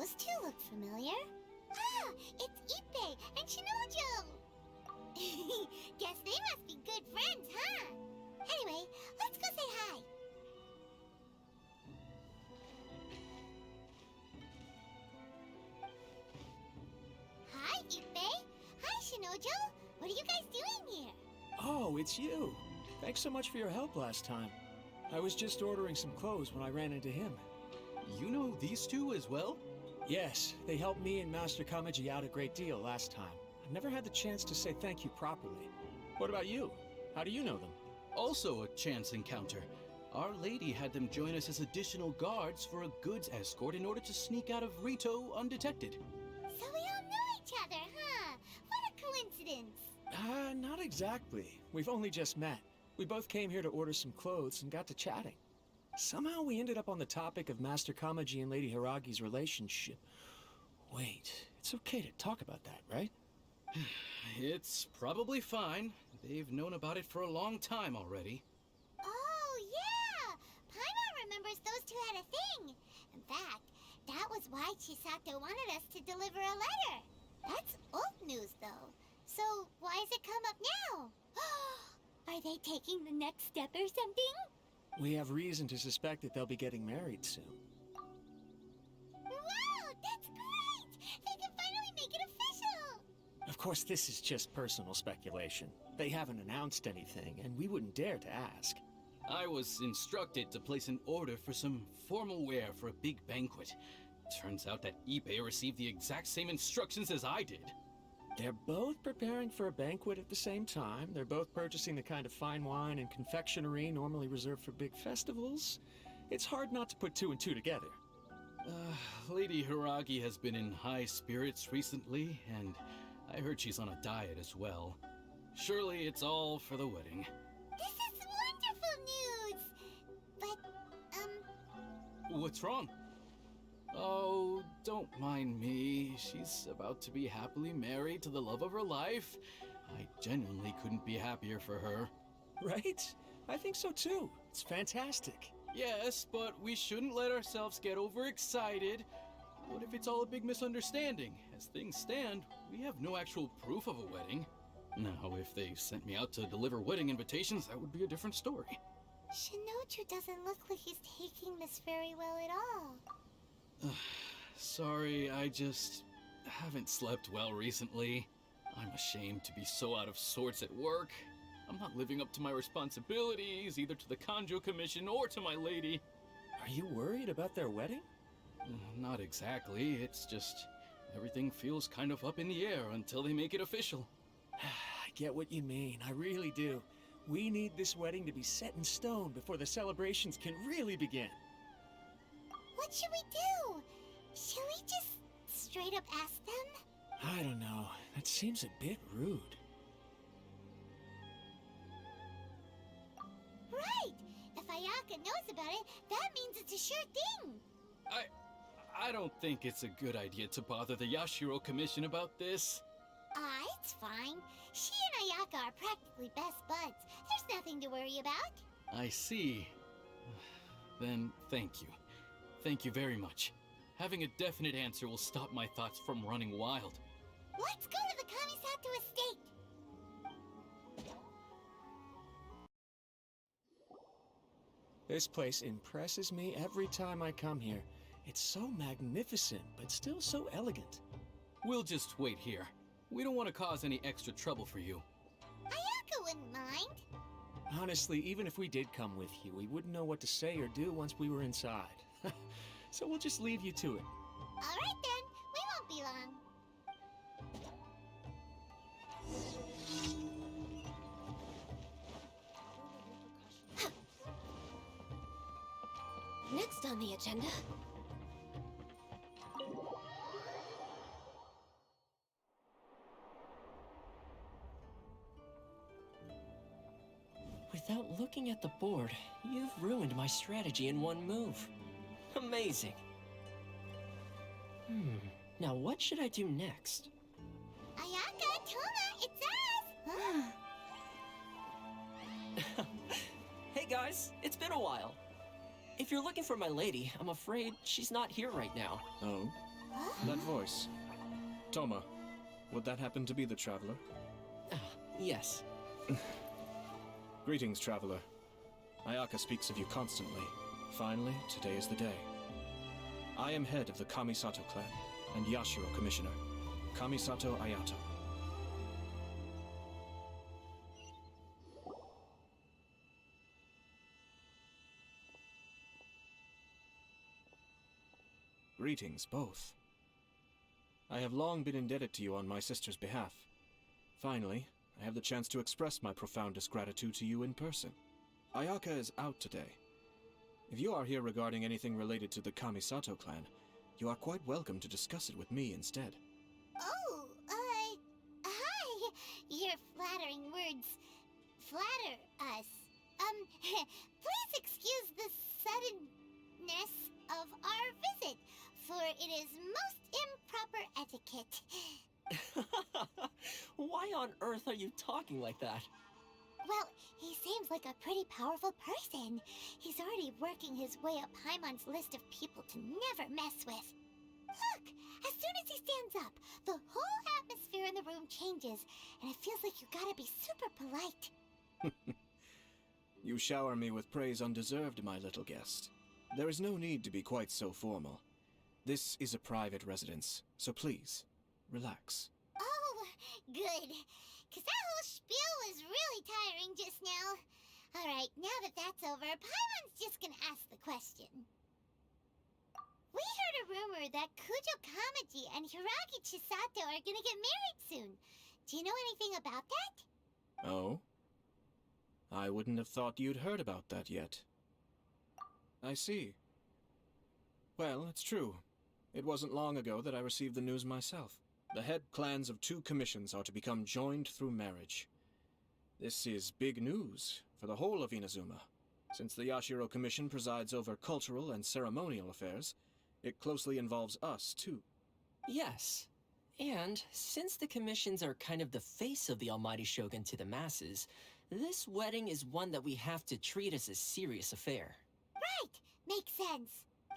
Those two look familiar. Ah, it's Ippei and Shinojo! Guess they must be good friends, huh? Anyway, let's go say hi. Hi, Ippei. Hi, Shinojo. What are you guys doing here? Oh, it's you. Thanks so much for your help last time. I was just ordering some clothes when I ran into him. You know these two as well? Yes, they helped me and Master Kamaji out a great deal last time. I've never had the chance to say thank you properly. What about you? How do you know them? Also a chance encounter. Our Lady had them join us as additional guards for a goods escort in order to sneak out of Rito undetected. So we all know each other, huh? What a coincidence. Not exactly. We've only just met. We both came here to order some clothes and got to chatting. Somehow we ended up on the topic of Master Kamaji and Lady Hiragi's relationship. Wait, it's okay to talk about that, right? It's probably fine. They've known about it for a long time already. Oh, yeah! Paimon remembers those two had a thing. In fact, that was why Chisato wanted us to deliver a letter. That's old news, though. So why has it come up now? Are they taking the next step or something? We have reason to suspect that they'll be getting married soon. Wow, that's great! They can finally make it official! Of course, this is just personal speculation. They haven't announced anything, and we wouldn't dare to ask. I was instructed to place an order for some formal wear for a big banquet. Turns out that Ippei received the exact same instructions as I did. They're both preparing for a banquet at the same time. They're both purchasing the kind of fine wine and confectionery normally reserved for big festivals. It's hard not to put two and two together. Lady Hiragi has been in high spirits recently, and I heard she's on a diet as well. Surely it's all for the wedding. This is wonderful news! But, What's wrong? Oh, don't mind me. She's about to be happily married to the love of her life. I genuinely couldn't be happier for her. Right? I think so too. It's fantastic. Yes, but we shouldn't let ourselves get overexcited. What if it's all a big misunderstanding? As things stand, we have no actual proof of a wedding. Now, if they sent me out to deliver wedding invitations, that would be a different story. Shinoju doesn't look like he's taking this very well at all. Sorry, I just haven't slept well recently. I'm ashamed to be so out of sorts at work. I'm not living up to my responsibilities, either to the Kanjo Commission or to my lady. Are you worried about their wedding? Not exactly, it's just everything feels kind of up in the air until they make it official. I get what you mean, I really do. We need this wedding to be set in stone before the celebrations can really begin. What should we do? Should we just straight up ask them? I don't know. That seems a bit rude. Right! If Ayaka knows about it, that means it's a sure thing! I don't think it's a good idea to bother the Yashiro Commission about this. It's fine. She and Ayaka are practically best buds. There's nothing to worry about. I see. Then thank you. Thank you very much. Having a definite answer will stop my thoughts from running wild. Let's go to the Kamisato estate! This place impresses me every time I come here. It's so magnificent, but still so elegant. We'll just wait here. We don't want to cause any extra trouble for you. Ayaka wouldn't mind. Honestly, even if we did come with you, we wouldn't know what to say or do once we were inside. So we'll just leave you to it. Alright then, we won't be long. Next on the agenda... Without looking at the board, you've ruined my strategy in one move. Amazing. Now what should I do next? Ayaka, Toma, it's us! Hey guys, it's been a while. If you're looking for my lady, I'm afraid she's not here right now. Oh? That voice. Toma, would that happen to be the traveler? Yes. Greetings, traveler. Ayaka speaks of you constantly. Finally, today is the day. I am head of the Kamisato clan and Yashiro commissioner, Kamisato Ayato. Greetings, both. I have long been indebted to you on my sister's behalf. Finally, I have the chance to express my profoundest gratitude to you in person. Ayaka is out today. If you are here regarding anything related to the Kamisato clan, you are quite welcome to discuss it with me instead. Oh, hi. Your flattering words flatter us. Please excuse the suddenness of our visit, for it is most improper etiquette. Why on earth are you talking like that? Well, he seems like a pretty powerful person. He's already working his way up Paimon's list of people to never mess with. Look, as soon as he stands up, the whole atmosphere in the room changes, and it feels like you gotta be super polite. You shower me with praise undeserved, my little guest. There is no need to be quite so formal. This is a private residence, so please, relax. Oh, good. Because that whole spiel was really tiring just now. Alright, now that that's over, Paimon's just gonna ask the question. We heard a rumor that Kujo Kamaji and Hiragi Chisato are gonna get married soon. Do you know anything about that? Oh? I wouldn't have thought you'd heard about that yet. I see. Well, it's true. It wasn't long ago that I received the news myself. The head clans of 2 commissions are to become joined through marriage. This is big news for the whole of Inazuma. Since the Yashiro Commission presides over cultural and ceremonial affairs, it closely involves us, too. Yes. And since the commissions are kind of the face of the Almighty Shogun to the masses, this wedding is one that we have to treat as a serious affair. Right, makes sense.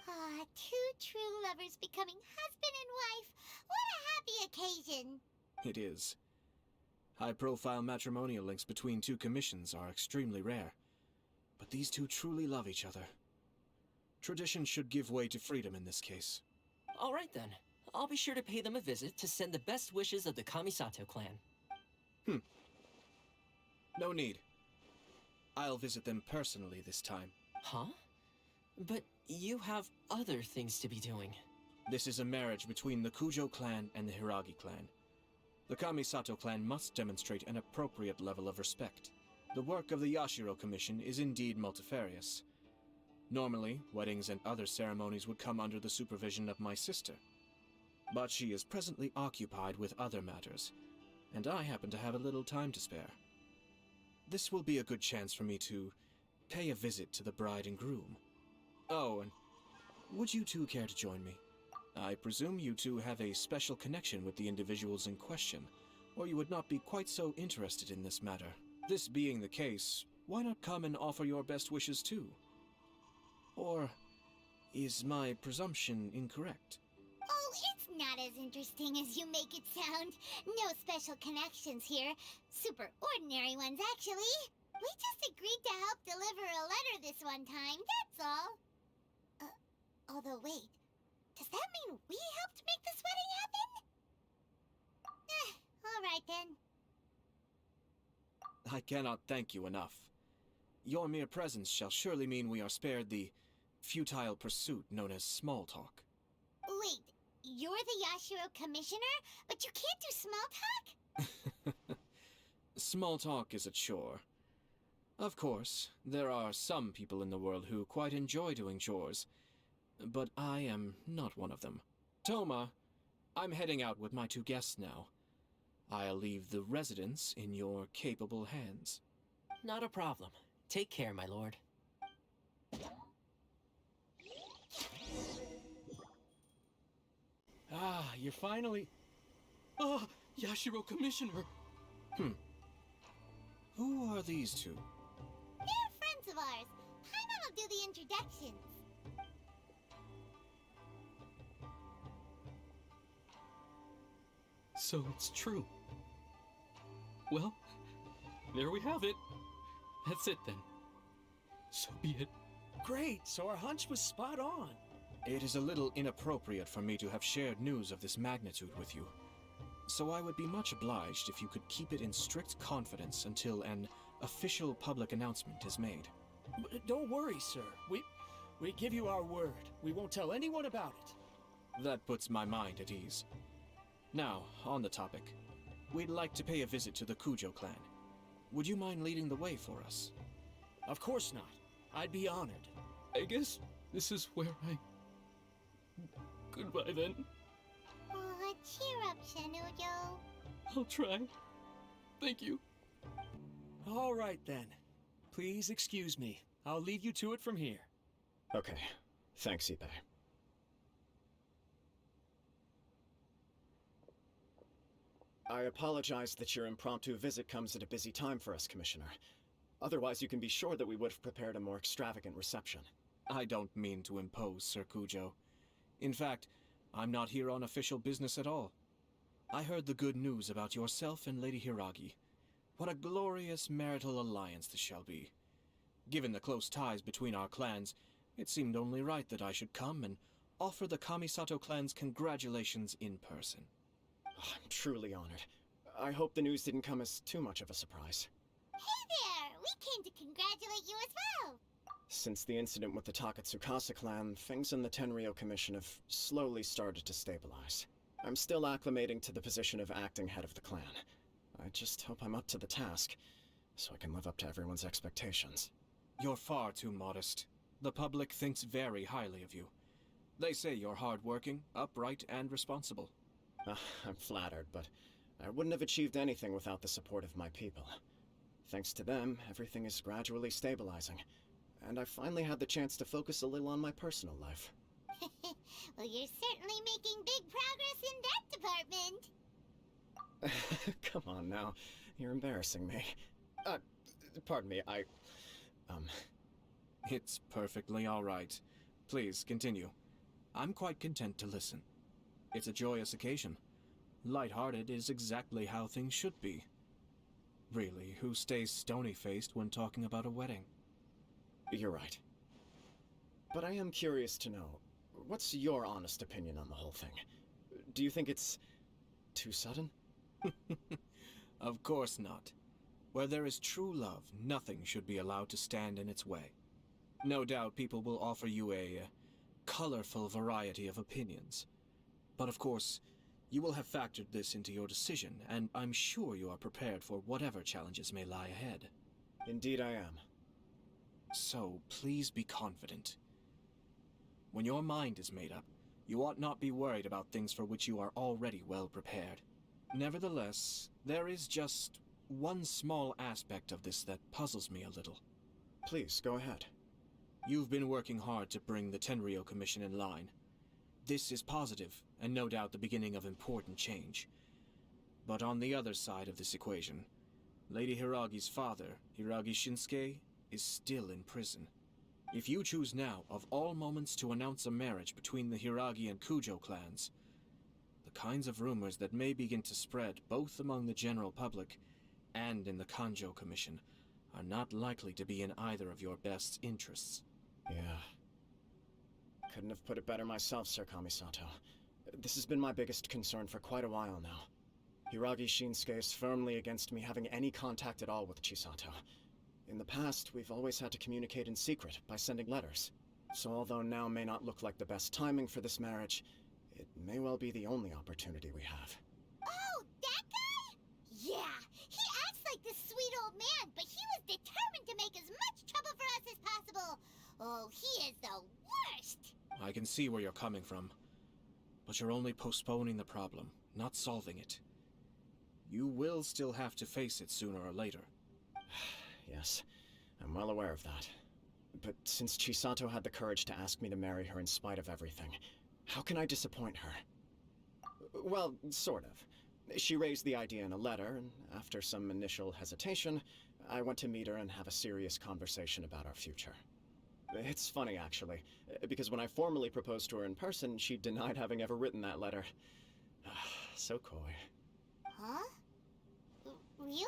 Ah, 2 true lovers becoming husband and wife. What a happy occasion. It is. High-profile matrimonial links between 2 commissions are extremely rare. But these 2 truly love each other. Tradition should give way to freedom in this case. All right then. I'll be sure to pay them a visit to send the best wishes of the Kamisato clan. No need. I'll visit them personally this time. Huh? But you have other things to be doing. This is a marriage between the Kujo clan and the Hiragi clan. The Kamisato clan must demonstrate an appropriate level of respect. The work of the Yashiro Commission is indeed multifarious. Normally, weddings and other ceremonies would come under the supervision of my sister. But she is presently occupied with other matters, and I happen to have a little time to spare. This will be a good chance for me to pay a visit to the bride and groom. Oh, and would you 2 care to join me? I presume you 2 have a special connection with the individuals in question, or you would not be quite so interested in this matter. This being the case, why not come and offer your best wishes too? Or is my presumption incorrect? Oh, it's not as interesting as you make it sound. No special connections here. Super ordinary ones, actually. We just agreed to help deliver a letter this one time, that's all. Although wait, does that mean we helped make this wedding happen? Alright then. I cannot thank you enough. Your mere presence shall surely mean we are spared the futile pursuit known as small talk. Wait, you're the Yashiro Commissioner, but you can't do small talk? Small talk is a chore. Of course, there are some people in the world who quite enjoy doing chores, but I am not one of them. Toma, I'm heading out with my 2 guests now. I'll leave the residence in your capable hands. Not a problem. Take care, my lord. Ah, you're finally... Oh, Yashiro Commissioner! Who are these 2? They're friends of ours. Paimon will do the introductions. So it's true. Well, there we have it. That's it then. So be it. Great, so our hunch was spot on. It is a little inappropriate for me to have shared news of this magnitude with you. So I would be much obliged if you could keep it in strict confidence until an official public announcement is made. Don't worry, sir. We give you our word. We won't tell anyone about it. That puts my mind at ease. Now, on the topic. We'd like to pay a visit to the Kujo clan. Would you mind leading the way for us? Of course not. I'd be honored. I guess this is where I... Goodbye then. Aw, cheer up, Shanujo. I'll try. Thank you. All right, then. Please excuse me. I'll leave you to it from here. Okay. Thanks, Ippei. I apologize that your impromptu visit comes at a busy time for us, Commissioner. Otherwise, you can be sure that we would have prepared a more extravagant reception. I don't mean to impose, Sir Kujo. In fact, I'm not here on official business at all. I heard the good news about yourself and Lady Hiragi. What a glorious marital alliance this shall be. Given the close ties between our clans, it seemed only right that I should come and offer the Kamisato clan's congratulations in person. Oh, I'm truly honored. I hope the news didn't come as too much of a surprise. Hey there! We came to congratulate you as well! Since the incident with the Takatsukasa clan, things in the Tenryou Commission have slowly started to stabilize. I'm still acclimating to the position of acting head of the clan. I just hope I'm up to the task, so I can live up to everyone's expectations. You're far too modest. The public thinks very highly of you. They say you're hardworking, upright, and responsible. I'm flattered, but I wouldn't have achieved anything without the support of my people. Thanks to them, everything is gradually stabilizing, and I finally had the chance to focus a little on my personal life. Well, you're certainly making big progress in that department. Come on now, you're embarrassing me. Pardon me, It's perfectly all right. Please, continue. I'm quite content to listen. It's a joyous occasion. Light-hearted is exactly how things should be. Really, who stays stony-faced when talking about a wedding? You're right. But I am curious to know, what's your honest opinion on the whole thing? Do you think it's too sudden? Of course not. Where there is true love, nothing should be allowed to stand in its way. No doubt people will offer you a colorful variety of opinions. But of course, you will have factored this into your decision, and I'm sure you are prepared for whatever challenges may lie ahead. Indeed I am. So, please be confident. When your mind is made up, you ought not be worried about things for which you are already well prepared. Nevertheless, there is just one small aspect of this that puzzles me a little. Please, go ahead. You've been working hard to bring the Tenryou Commission in line. This is positive, and no doubt the beginning of important change. But on the other side of this equation, Lady Hiragi's father, Hiragi Shinsuke, is still in prison. If you choose now, of all moments, to announce a marriage between the Hiragi and Kujo clans, the kinds of rumors that may begin to spread both among the general public and in the Kanjo Commission are not likely to be in either of your best interests. Yeah. Couldn't have put it better myself, Sir Kamisato. This has been my biggest concern for quite a while now. Hiragi Shinsuke is firmly against me having any contact at all with Chisato. In the past, we've always had to communicate in secret by sending letters. So although now may not look like the best timing for this marriage, it may well be the only opportunity we have. Oh, that guy? Yeah, he acts like this sweet old man, but he was determined to make as much trouble for us as possible. Oh, he is the worst. I can see where you're coming from, but you're only postponing the problem, not solving it. You will still have to face it sooner or later. Yes, I'm well aware of that. But since Chisato had the courage to ask me to marry her in spite of everything, how can I disappoint her? Well, sort of. She raised the idea in a letter, and after some initial hesitation, I went to meet her and have a serious conversation about our future. It's funny, actually, because when I formally proposed to her in person, she denied having ever written that letter. So coy. Huh? Really?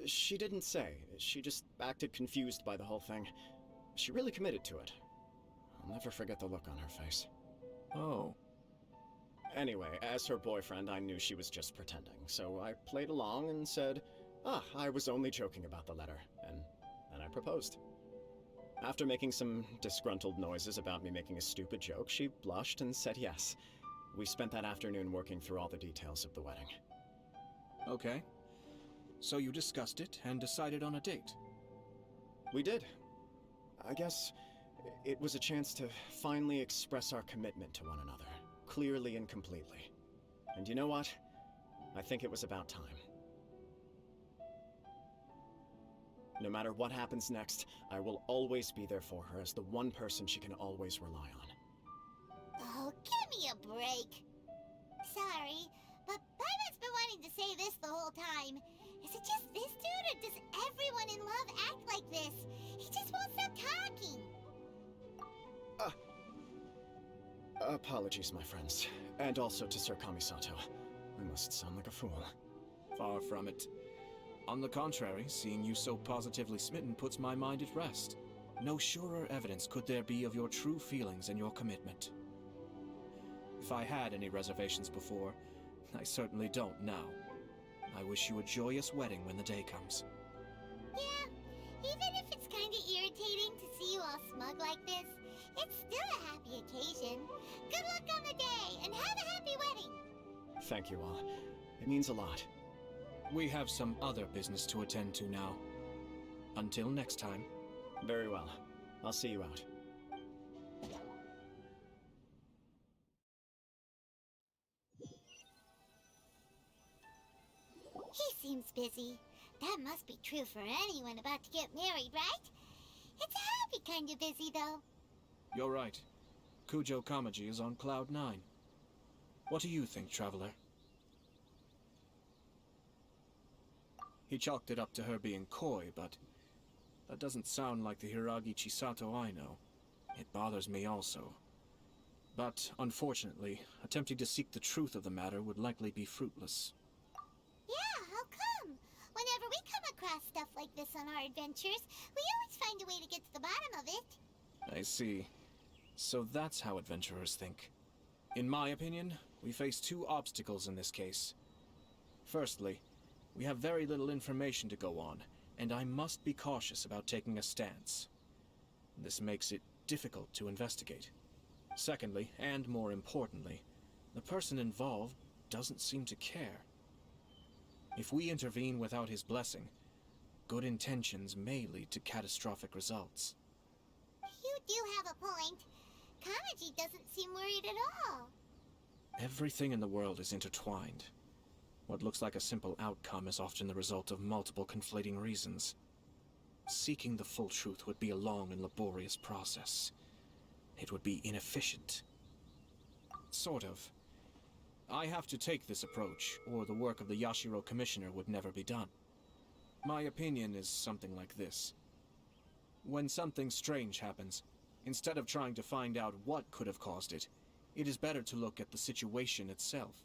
She didn't say. She just acted confused by the whole thing. She really committed to it. I'll never forget the look on her face. Oh. Anyway, as her boyfriend, I knew she was just pretending, so I played along and said, I was only joking about the letter, and then I proposed. After making some disgruntled noises about me making a stupid joke, she blushed and said yes. We spent that afternoon working through all the details of the wedding. Okay. So you discussed it and decided on a date? We did. I guess it was a chance to finally express our commitment to one another, clearly and completely. And you know what? I think it was about time. No matter what happens next, I will always be there for her as the one person she can always rely on. Oh, give me a break. Sorry, but Paimon's been wanting to say this the whole time. Is it just this dude, or does everyone in love act like this? He just won't stop talking. Apologies, my friends. And also to Sir Kamisato. I must sound like a fool. Far from it. On the contrary, seeing you so positively smitten puts my mind at rest. No surer evidence could there be of your true feelings and your commitment. If I had any reservations before, I certainly don't now. I wish you a joyous wedding when the day comes. Yeah, even if it's kinda irritating to see you all smug like this, it's still a happy occasion. Good luck on the day, and have a happy wedding! Thank you all. It means a lot. We have some other business to attend to now. Until next time. Very well. I'll see you out. He seems busy. That must be true for anyone about to get married, right? It's a happy kind of busy, though. You're right. Kujo Kamaji is on Cloud 9. What do you think, Traveler? He chalked it up to her being coy, but that doesn't sound like the Hiragi Chisato I know. It bothers me also. But, unfortunately, attempting to seek the truth of the matter would likely be fruitless. Yeah, how come? Whenever we come across stuff like this on our adventures, we always find a way to get to the bottom of it. I see. So that's how adventurers think. In my opinion, we face two obstacles in this case. Firstly, we have very little information to go on, and I must be cautious about taking a stance. This makes it difficult to investigate. Secondly, and more importantly, the person involved doesn't seem to care. If we intervene without his blessing, good intentions may lead to catastrophic results. You do have a point. Kamaji doesn't seem worried at all. Everything in the world is intertwined. What looks like a simple outcome is often the result of multiple conflating reasons. Seeking the full truth would be a long and laborious process. It would be inefficient. Sort of. I have to take this approach, or the work of the Yashiro Commissioner would never be done. My opinion is something like this. When something strange happens, instead of trying to find out what could have caused it, it is better to look at the situation itself.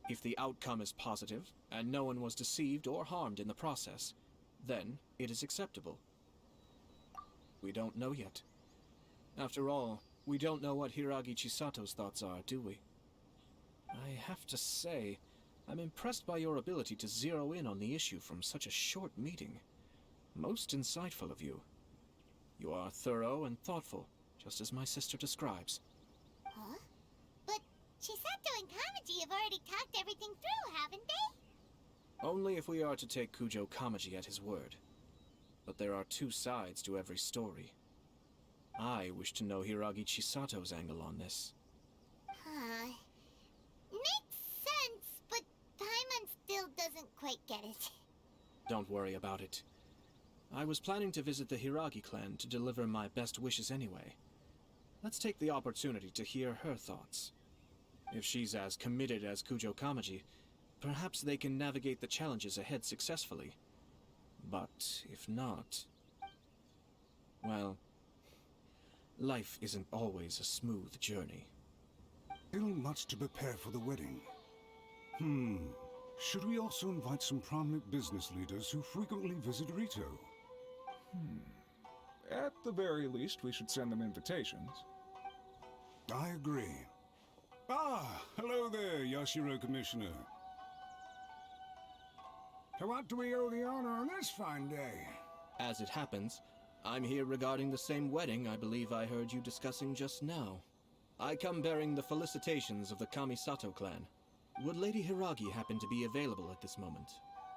If the outcome is positive, and no one was deceived or harmed in the process, then it is acceptable. We don't know yet. After all, we don't know what Hiragi Chisato's thoughts are, do we? I have to say, I'm impressed by your ability to zero in on the issue from such a short meeting. Most insightful of you. You are thorough and thoughtful, just as my sister describes. Huh? But Chisato and Kamaji have already talked everything through, haven't they? Only if we are to take Kujo Kamaji at his word. But there are two sides to every story. I wish to know Hiragi Chisato's angle on this. Huh. Makes sense, but Paimon still doesn't quite get it. Don't worry about it. I was planning to visit the Hiragi clan to deliver my best wishes anyway. Let's take the opportunity to hear her thoughts. If she's as committed as Kujo Kamaji, perhaps they can navigate the challenges ahead successfully. But if not... well, life isn't always a smooth journey. Still much to prepare for the wedding. Should we also invite some prominent business leaders who frequently visit Rito? At the very least, we should send them invitations. I agree. Ah, hello there, Yashiro Commissioner. To what do we owe the honor on this fine day? As it happens, I'm here regarding the same wedding I believe I heard you discussing just now. I come bearing the felicitations of the Kamisato clan. Would Lady Hiragi happen to be available at this moment?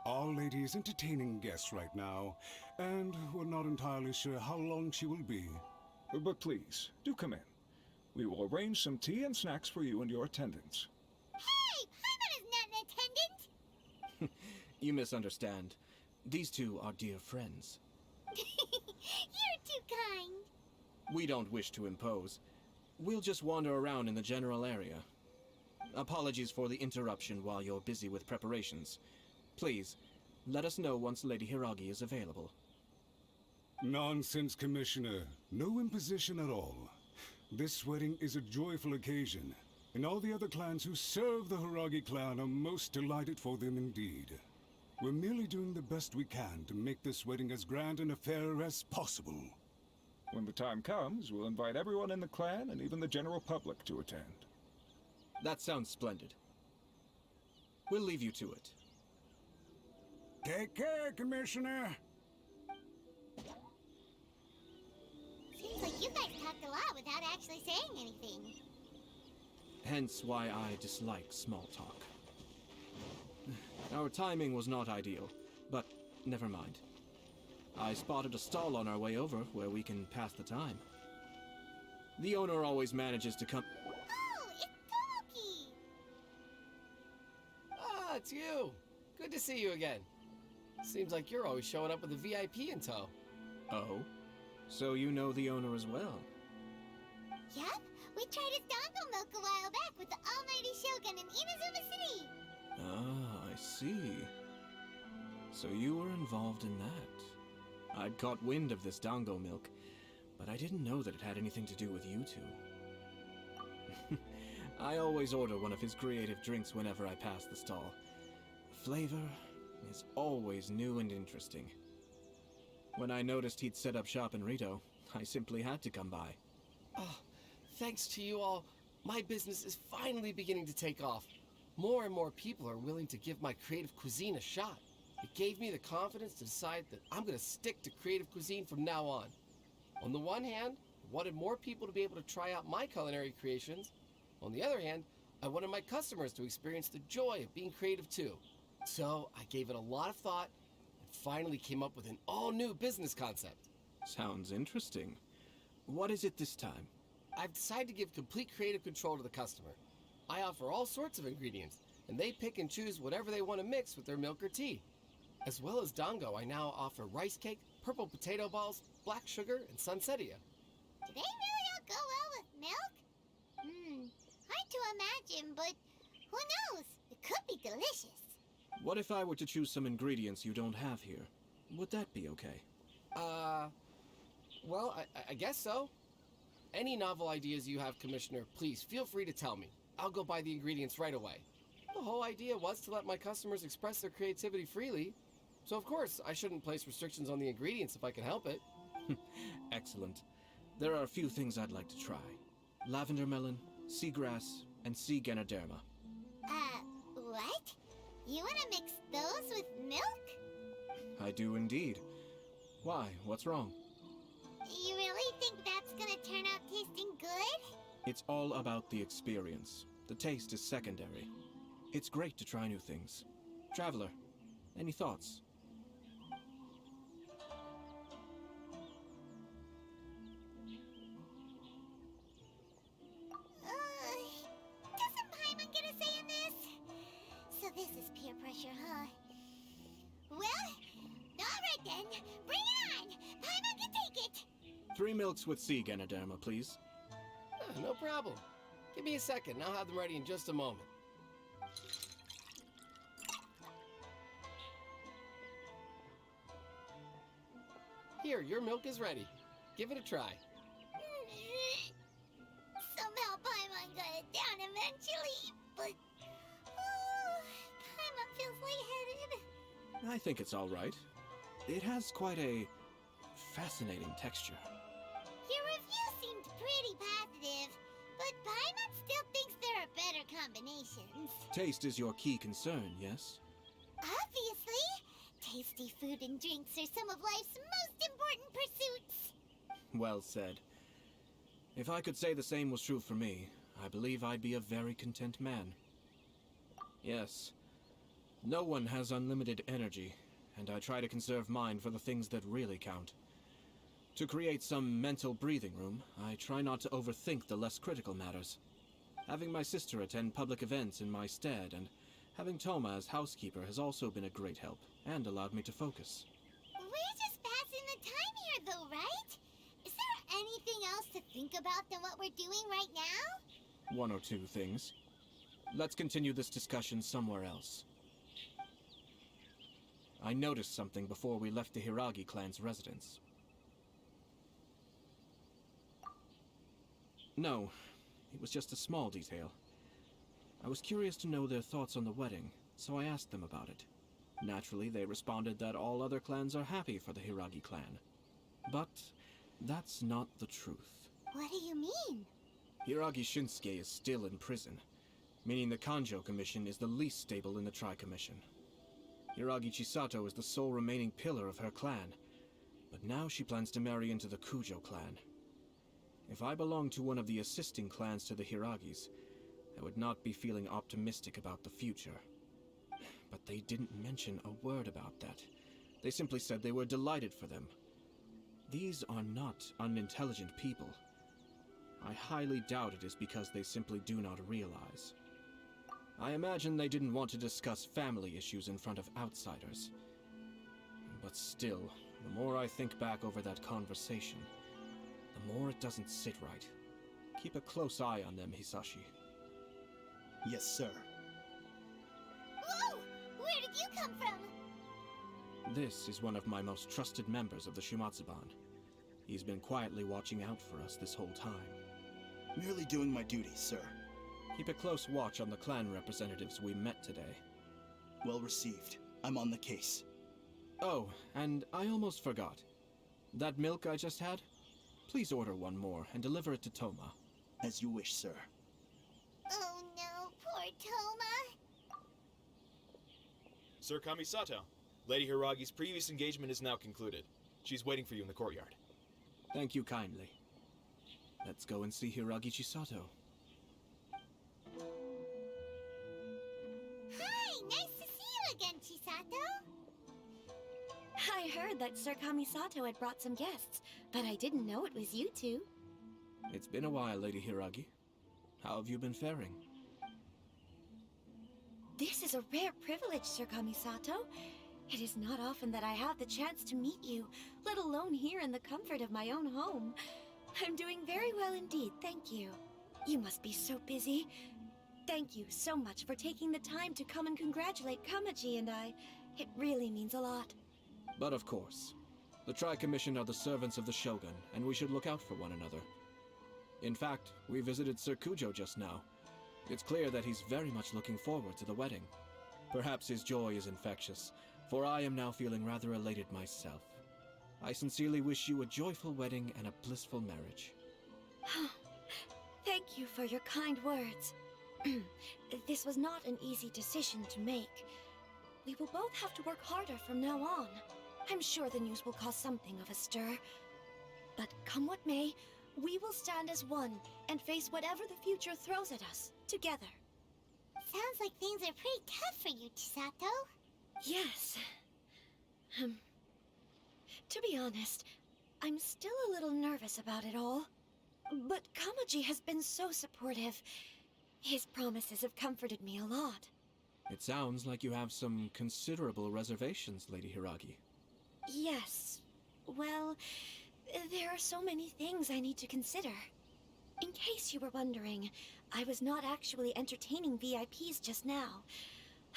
Our lady is entertaining guests right now, and we're not entirely sure how long she will be. But please, do come in. We will arrange some tea and snacks for you and your attendants. Hey, Paimon is not an attendant! You misunderstand. These two are dear friends. You're too kind. We don't wish to impose. We'll just wander around in the general area. Apologies for the interruption while you're busy with preparations. Please, let us know once Lady Hiragi is available. Nonsense, Commissioner. No imposition at all. This wedding is a joyful occasion, and all the other clans who serve the Hiragi clan are most delighted for them indeed. We're merely doing the best we can to make this wedding as grand an affair as possible. When the time comes, we'll invite everyone in the clan and even the general public to attend. That sounds splendid. We'll leave you to it. Take care, Commissioner. Seems like you guys talked a lot without actually saying anything. Hence why I dislike small talk. Our timing was not ideal, but never mind. I spotted a stall on our way over where we can pass the time. The owner always manages to come... Oh, it's Tomoki! Ah, it's you. Good to see you again. Seems like you're always showing up with a VIP in tow. Oh? So you know the owner as well? Yep, we tried his dango milk a while back with the almighty Shogun in Inazuma City. Ah, I see. So you were involved in that. I'd caught wind of this dango milk, but I didn't know that it had anything to do with you two. I always order one of his creative drinks whenever I pass the stall. The flavor is always new and interesting. When I noticed he'd set up shop in Rito, I simply had to come by. Oh, thanks to you all, my business is finally beginning to take off. More and more people are willing to give my creative cuisine a shot. It gave me the confidence to decide that I'm going to stick to creative cuisine from now on. On the one hand, I wanted more people to be able to try out my culinary creations. On the other hand, I wanted my customers to experience the joy of being creative too. So I gave it a lot of thought and finally came up with an all-new business concept. Sounds interesting. What is it this time? I've decided to give complete creative control to the customer. I offer all sorts of ingredients, and they pick and choose whatever they want to mix with their milk or tea. As well as dango, I now offer rice cake, purple potato balls, black sugar, and sunsettia. Do they really all go well with milk? Hard to imagine, but who knows? It could be delicious. What if I were to choose some ingredients you don't have here? Would that be okay? Well, I guess so. Any novel ideas you have, Commissioner, please feel free to tell me. I'll go buy the ingredients right away. The whole idea was to let my customers express their creativity freely. So of course, I shouldn't place restrictions on the ingredients if I can help it. Excellent. There are a few things I'd like to try. Lavender melon, seagrass, and sea ganoderma. What? You wanna mix those with milk? I do indeed. Why? What's wrong? You really think that's gonna turn out tasting good? It's all about the experience. The taste is secondary. It's great to try new things. Traveler, any thoughts? Doesn't Paimon get a say in this? So this is peer pressure, huh? Well, alright then. Bring it on! Paimon can take it! 3 milks with sea ganoderma, please. No problem. Give me a second, and I'll have them ready in just a moment. Here, your milk is ready. Give it a try. Somehow Paimon got it down eventually, but... Oh, Paimon feels lightheaded. I think it's all right. It has quite a fascinating texture. Your review seemed pretty positive, but Paimon still thinks there are better combinations. Taste is your key concern, yes? Obviously! Tasty food and drinks are some of life's most important pursuits. Well said. If I could say the same was true for me, I believe I'd be a very content man. Yes. No one has unlimited energy, and I try to conserve mine for the things that really count. To create some mental breathing room, I try not to overthink the less critical matters. Having my sister attend public events in my stead, and having Toma as housekeeper has also been a great help, and allowed me to focus. We're just passing the time here, though, right? Is there anything else to think about than what we're doing right now? One or two things. Let's continue this discussion somewhere else. I noticed something before we left the Hiragi clan's residence. No, it was just a small detail. I was curious to know their thoughts on the wedding, so I asked them about it. Naturally, they responded that all other clans are happy for the Hiragi clan. But that's not the truth. What do you mean? Hiragi Shinsuke is still in prison, meaning the Kanjo Commission is the least stable in the Tri-Commission. Hiragi Chisato is the sole remaining pillar of her clan, but now she plans to marry into the Kujo clan. If I belonged to one of the assisting clans to the Hiragis, I would not be feeling optimistic about the future. But they didn't mention a word about that. They simply said they were delighted for them. These are not unintelligent people. I highly doubt it is because they simply do not realize. I imagine they didn't want to discuss family issues in front of outsiders. But still, the more I think back over that conversation, the more it doesn't sit right. Keep a close eye on them, Hisashi. Yes, sir. Whoa! Where did you come from? This is one of my most trusted members of the Shumatsuban. He's been quietly watching out for us this whole time. Merely doing my duties, sir. Keep a close watch on the clan representatives we met today. Well received. I'm on the case. Oh, and I almost forgot. That milk I just had? Please order one more and deliver it to Toma. As you wish, sir. Oh no, poor Toma. Sir Kamisato, Lady Hiragi's previous engagement is now concluded. She's waiting for you in the courtyard. Thank you kindly. Let's go and see Hiragi Chisato. Hi, nice to see you again, Chisato. I heard that Sir Kamisato had brought some guests, but I didn't know it was you two. It's been a while, Lady Hiragi. How have you been faring? This is a rare privilege, Sir Kamisato. It is not often that I have the chance to meet you, let alone here in the comfort of my own home. I'm doing very well indeed, thank you. You must be so busy. Thank you so much for taking the time to come and congratulate Kamaji and I. It really means a lot. But of course, the Tri-Commission are the servants of the Shogun, and we should look out for one another. In fact, we visited Sir Kujo just now. It's clear that he's very much looking forward to the wedding. Perhaps his joy is infectious, for I am now feeling rather elated myself. I sincerely wish you a joyful wedding and a blissful marriage. Thank you for your kind words. This was not an easy decision to make. We will both have to work harder from now on. I'm sure the news will cause something of a stir. But come what may, we will stand as one and face whatever the future throws at us, together. Sounds like things are pretty tough for you, Chisato. Yes. To be honest, I'm still a little nervous about it all. But Kamaji has been so supportive. His promises have comforted me a lot. It sounds like you have some considerable reservations, Lady Hiragi. Yes. Well, there are so many things I need to consider. In case you were wondering, I was not actually entertaining VIPs just now.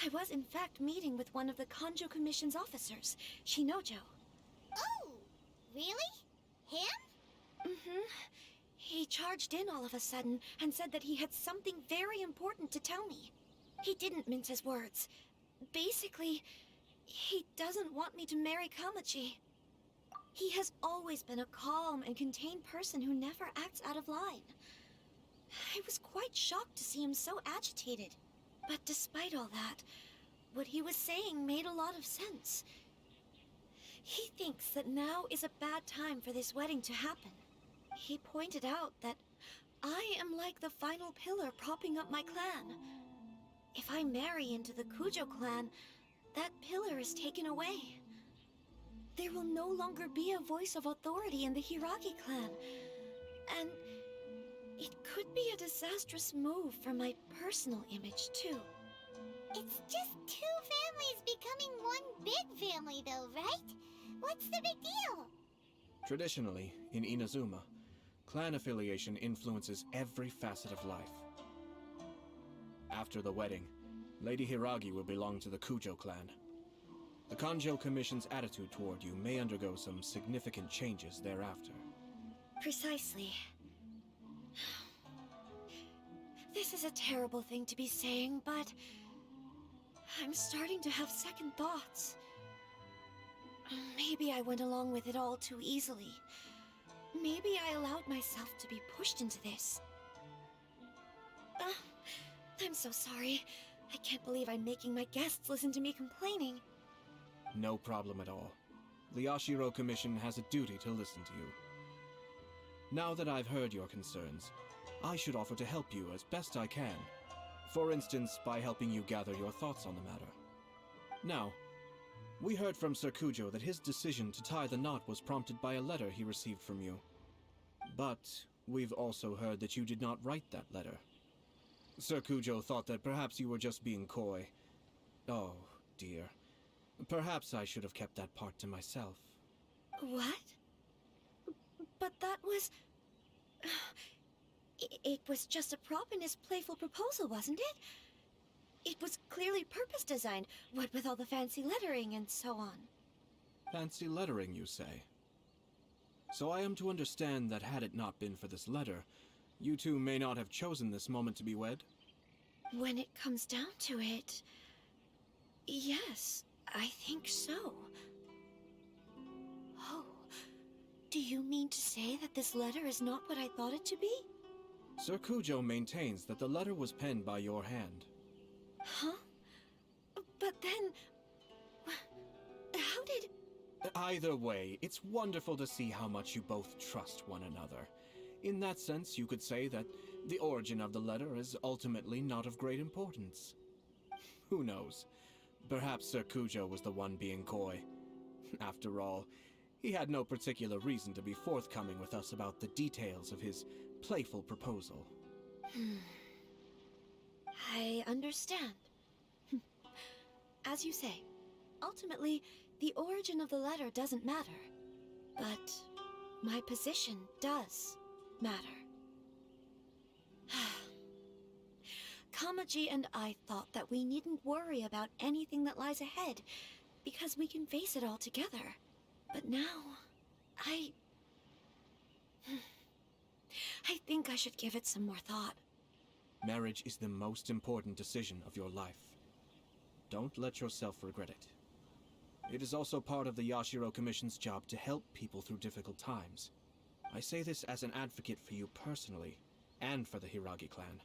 I was in fact meeting with one of the Kanjo Commission's officers, Shinojo. Oh, really? Him? Mm-hmm. He He charged in all of a sudden and said that he had something very important to tell me. He didn't mince his words. Basically, he doesn't want me to marry Kamachi. He has always been a calm and contained person who never acts out of line. I was quite shocked to see him so agitated. But despite all that, what he was saying made a lot of sense. He thinks that now is a bad time for this wedding to happen. He pointed out that I am like the final pillar propping up my clan. If I marry into the Kujo clan, that pillar is taken away. There will no longer be a voice of authority in the Hiragi clan. And it could be a disastrous move for my personal image, too. It's just two families becoming one big family, though, right? What's the big deal? Traditionally, in Inazuma, clan affiliation influences every facet of life. After the wedding, Lady Hiragi will belong to the Kujo clan. The Kanjo Commission's attitude toward you may undergo some significant changes thereafter. Precisely. This is a terrible thing to be saying, but I'm starting to have second thoughts. Maybe I went along with it all too easily. Maybe I allowed myself to be pushed into this. I'm so sorry. I can't believe I'm making my guests listen to me complaining. No problem at all. The Yashiro Commission has a duty to listen to you. Now that I've heard your concerns, I should offer to help you as best I can. For instance, by helping you gather your thoughts on the matter. Now, we heard from Sir Kujo that his decision to tie the knot was prompted by a letter he received from you. But we've also heard that you did not write that letter. Sir Kujo thought that perhaps you were just being coy. Oh, dear. Perhaps I should have kept that part to myself. What? But that was... It was just a prop in his playful proposal, wasn't it? It was clearly purpose-designed, what with all the fancy lettering and so on. Fancy lettering, you say? So I am to understand that had it not been for this letter, you two may not have chosen this moment to be wed? When it comes down to it... yes, I think so. Oh, do you mean to say that this letter is not what I thought it to be? Sir Kujo maintains that the letter was penned by your hand. Huh? But then... how did... Either way, it's wonderful to see how much you both trust one another. In that sense, you could say that the origin of the letter is ultimately not of great importance. Who knows? Perhaps Sir Kujo was the one being coy. After all, he had no particular reason to be forthcoming with us about the details of his playful proposal. I understand. As you say, ultimately, the origin of the letter doesn't matter. But my position does matter. Kamaji and I thought that we needn't worry about anything that lies ahead, because we can face it all together. But now, I think I should give it some more thought. Marriage is the most important decision of your life. Don't let yourself regret it. It is also part of the Yashiro Commission's job to help people through difficult times. I say this as an advocate for you personally, and for the Hiragi clan.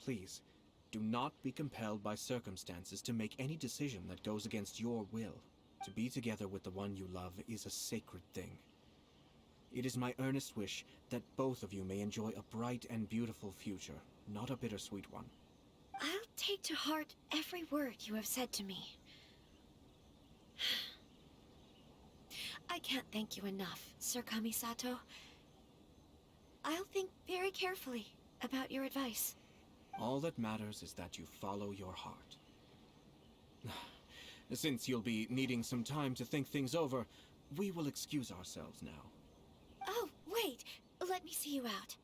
Please, do not be compelled by circumstances to make any decision that goes against your will. To be together with the one you love is a sacred thing. It is my earnest wish that both of you may enjoy a bright and beautiful future, not a bittersweet one. I'll take to heart every word you have said to me. I can't thank you enough, Sir Kamisato. I'll think very carefully about your advice. All that matters is that you follow your heart. Since you'll be needing some time to think things over, we will excuse ourselves now. Oh, wait! Let me see you out.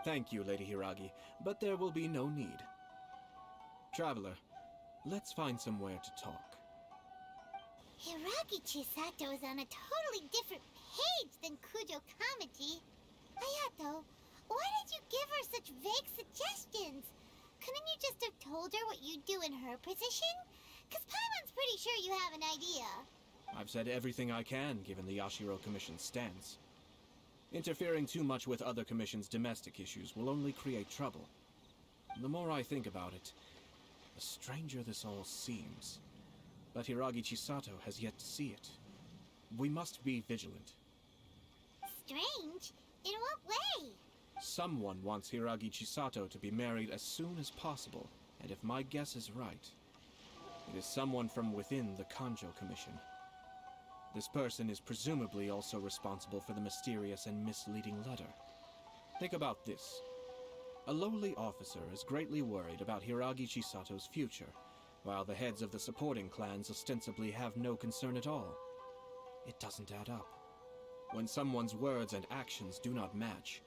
Thank you, Lady Hiragi, but there will be no need. Traveler, let's find somewhere to talk. Hiragi Chisato is on a totally different page than Kujo Kamaji. Ayato, make suggestions. Couldn't you just have told her what you'd do in her position? Because Paimon's pretty sure you have an idea. I've said everything I can given the Yashiro Commission's stance. Interfering too much with other commissions' domestic issues will only create trouble. The more I think about it, the stranger this all seems. But Hiragi Chisato has yet to see it. We must be vigilant. Strange? In what way? Someone wants Hiragi Chisato to be married as soon as possible, and if my guess is right, it is someone from within the Kanjo Commission. This person is presumably also responsible for the mysterious and misleading letter. Think about this. A lowly officer is greatly worried about Hiragi Chisato's future, while the heads of the supporting clans ostensibly have no concern at all. It doesn't add up. When someone's words and actions do not match,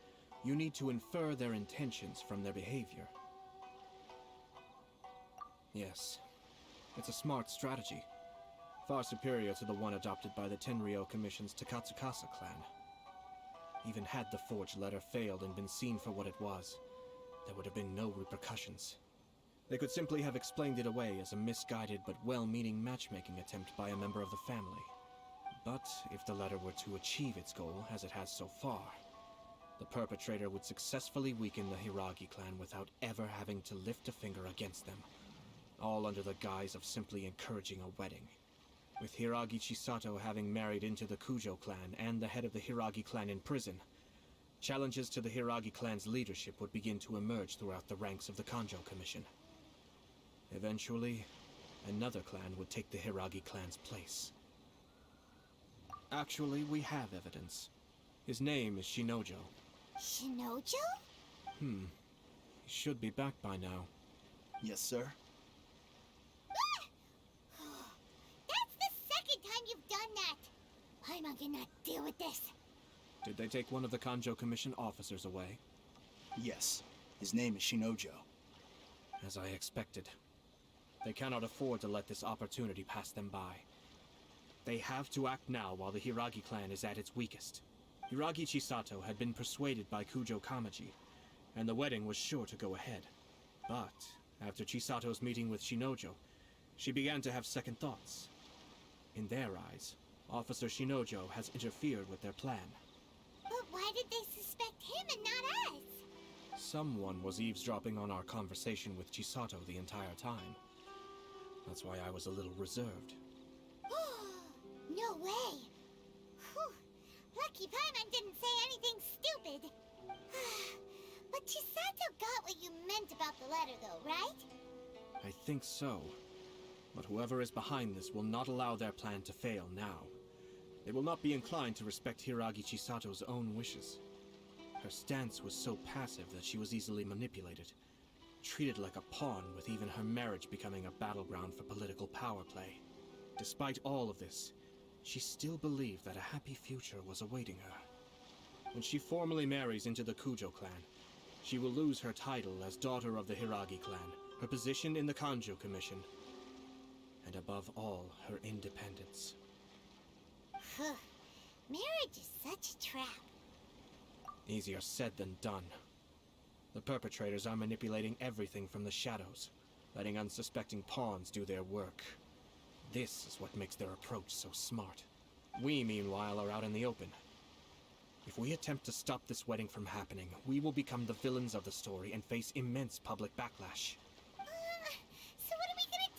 you need to infer their intentions from their behavior. Yes, it's a smart strategy. Far superior to the one adopted by the Tenryou Commission's Takatsukasa clan. Even had the forged letter failed and been seen for what it was, there would have been no repercussions. They could simply have explained it away as a misguided but well-meaning matchmaking attempt by a member of the family. But if the letter were to achieve its goal, as it has so far, the perpetrator would successfully weaken the Hiragi clan without ever having to lift a finger against them, all under the guise of simply encouraging a wedding. With Hiragi Chisato having married into the Kujo clan and the head of the Hiragi clan in prison, challenges to the Hiragi clan's leadership would begin to emerge throughout the ranks of the Kanjo Commission. Eventually, another clan would take the Hiragi clan's place. Actually, we have evidence. His name is Shinojo. Shinojo? He should be back by now. Yes, sir. That's the second time you've done that! Paimon cannot deal with this. Did they take one of the Kanjo Commission officers away? Yes. His name is Shinojo. As I expected. They cannot afford to let this opportunity pass them by. They have to act now while the Hiragi clan is at its weakest. Hiragi Chisato had been persuaded by Kujo Kamaji, and the wedding was sure to go ahead. But after Chisato's meeting with Shinojo, she began to have second thoughts. In their eyes, Officer Shinojo has interfered with their plan. But why did they suspect him and not us? Someone was eavesdropping on our conversation with Chisato the entire time. That's why I was a little reserved. No way! Whew. Lucky Paimon didn't say anything stupid. But Chisato got what you meant about the letter though, right? I think so. But whoever is behind this will not allow their plan to fail now. They will not be inclined to respect Hiragi Chisato's own wishes. Her stance was so passive that she was easily manipulated, treated like a pawn, with even her marriage becoming a battleground for political power play. Despite all of this, she still believed that a happy future was awaiting her. When she formally marries into the Kujo clan, she will lose her title as daughter of the Hiragi clan, her position in the Kanjo Commission, and above all, her independence. Marriage is such a trap. Easier said than done. The perpetrators are manipulating everything from the shadows, letting unsuspecting pawns do their work. This is what makes their approach so smart. We, meanwhile, are out in the open. If we attempt to stop this wedding from happening, we will become the villains of the story and face immense public backlash. So what are we gonna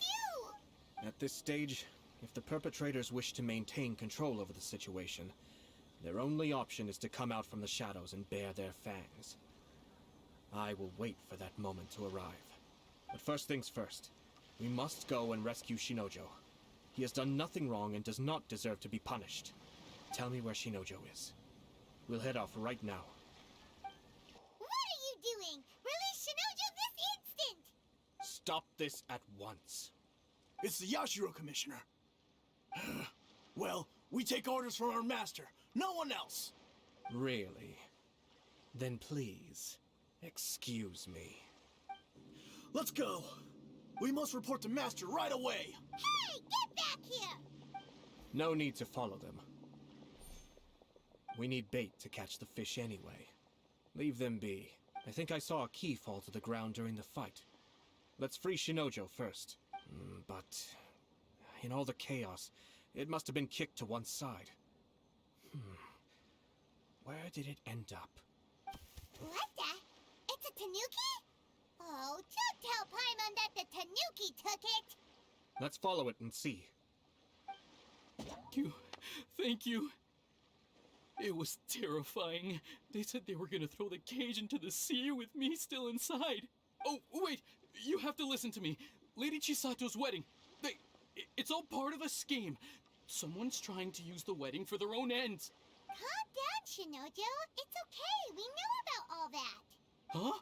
do? At this stage, if the perpetrators wish to maintain control over the situation, their only option is to come out from the shadows and bare their fangs. I will wait for that moment to arrive. But first things first, we must go and rescue Shinojo. He has done nothing wrong and does not deserve to be punished. Tell me where Shinojo is. We'll head off right now. What are you doing? Release Shinojo this instant! Stop this at once. It's the Yashiro Commissioner. Well, we take orders from our master. No one else. Really? Then please, excuse me. Let's go. We must report to Master right away. Hey, get back here! No need to follow them. We need bait to catch the fish anyway. Leave them be, I think I saw a key fall to the ground during the fight. Let's free Shinojo first. But in all the chaos, it must have been kicked to one side. Where did it end up? What the? It's a tanuki? Oh, don't tell Paimon that the tanuki took it! Let's follow it and see. Thank you. It was terrifying. They said they were gonna throw the cage into the sea with me still inside. Oh, wait! You have to listen to me. Lady Chisato's wedding. It's all part of a scheme. Someone's trying to use the wedding for their own ends. Calm down, Shinojo. It's okay. We know about all that. Huh?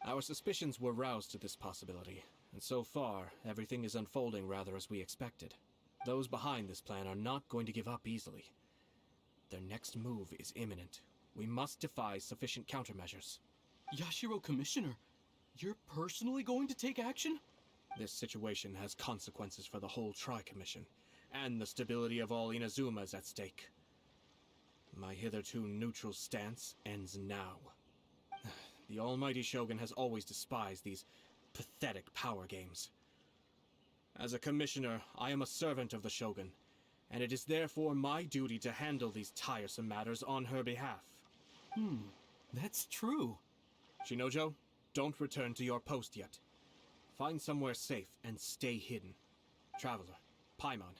Our suspicions were roused to this possibility, and so far, everything is unfolding rather as we expected. Those behind this plan are not going to give up easily. Their next move is imminent. We must devise sufficient countermeasures. Yashiro Commissioner, you're personally going to take action? This situation has consequences for the whole Tri-Commission, and the stability of all Inazumas at stake. My hitherto neutral stance ends now. The almighty Shogun has always despised these pathetic power games. As a commissioner, I am a servant of the Shogun, and it is therefore my duty to handle these tiresome matters on her behalf. That's true. Shinojo, don't return to your post yet. Find somewhere safe and stay hidden. Traveler, Paimon,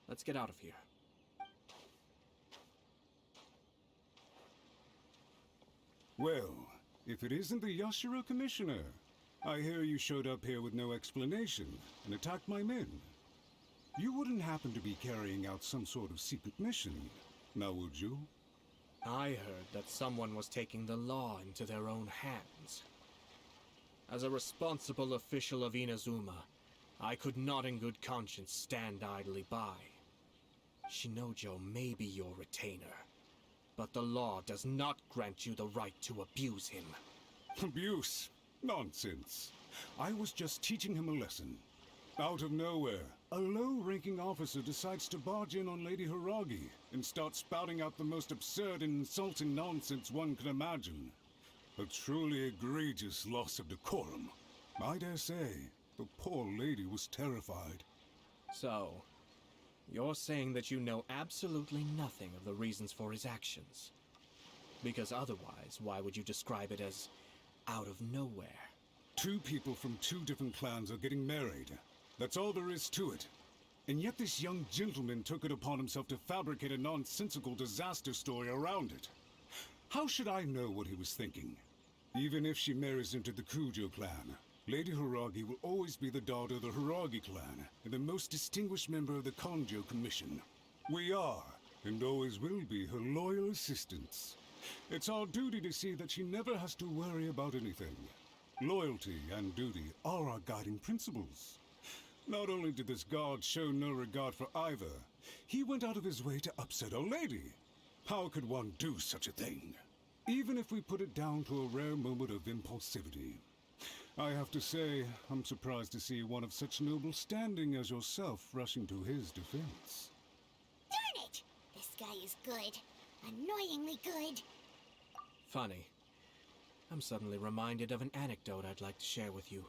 let's get out of here. Well, if it isn't the Yashiro Commissioner, I hear you showed up here with no explanation and attacked my men. You wouldn't happen to be carrying out some sort of secret mission, now would you? I heard that someone was taking the law into their own hands. As a responsible official of Inazuma, I could not in good conscience stand idly by. Shinojo may be your retainer, but the law does not grant you the right to abuse him. Abuse? Nonsense. I was just teaching him a lesson. Out of nowhere, a low-ranking officer decides to barge in on Lady Hiragi and start spouting out the most absurd and insulting nonsense one can imagine. A truly egregious loss of decorum. I dare say, the poor lady was terrified. So, you're saying that you know absolutely nothing of the reasons for his actions? Because otherwise, why would you describe it as out of nowhere? Two people from two different clans are getting married. That's all there is to it. And yet this young gentleman took it upon himself to fabricate a nonsensical disaster story around it. How should I know what he was thinking? Even if she marries into the Kujo clan, Lady Hiragi will always be the daughter of the Hiragi clan and the most distinguished member of the Kanjo Commission. We are, and always will be, her loyal assistants. It's our duty to see that she never has to worry about anything. Loyalty and duty are our guiding principles. Not only did this guard show no regard for either, he went out of his way to upset our lady. How could one do such a thing? Even if we put it down to a rare moment of impulsivity. I have to say, I'm surprised to see one of such noble standing as yourself rushing to his defense. Darn it! This guy is good. Annoyingly good. Funny. I'm suddenly reminded of an anecdote I'd like to share with you.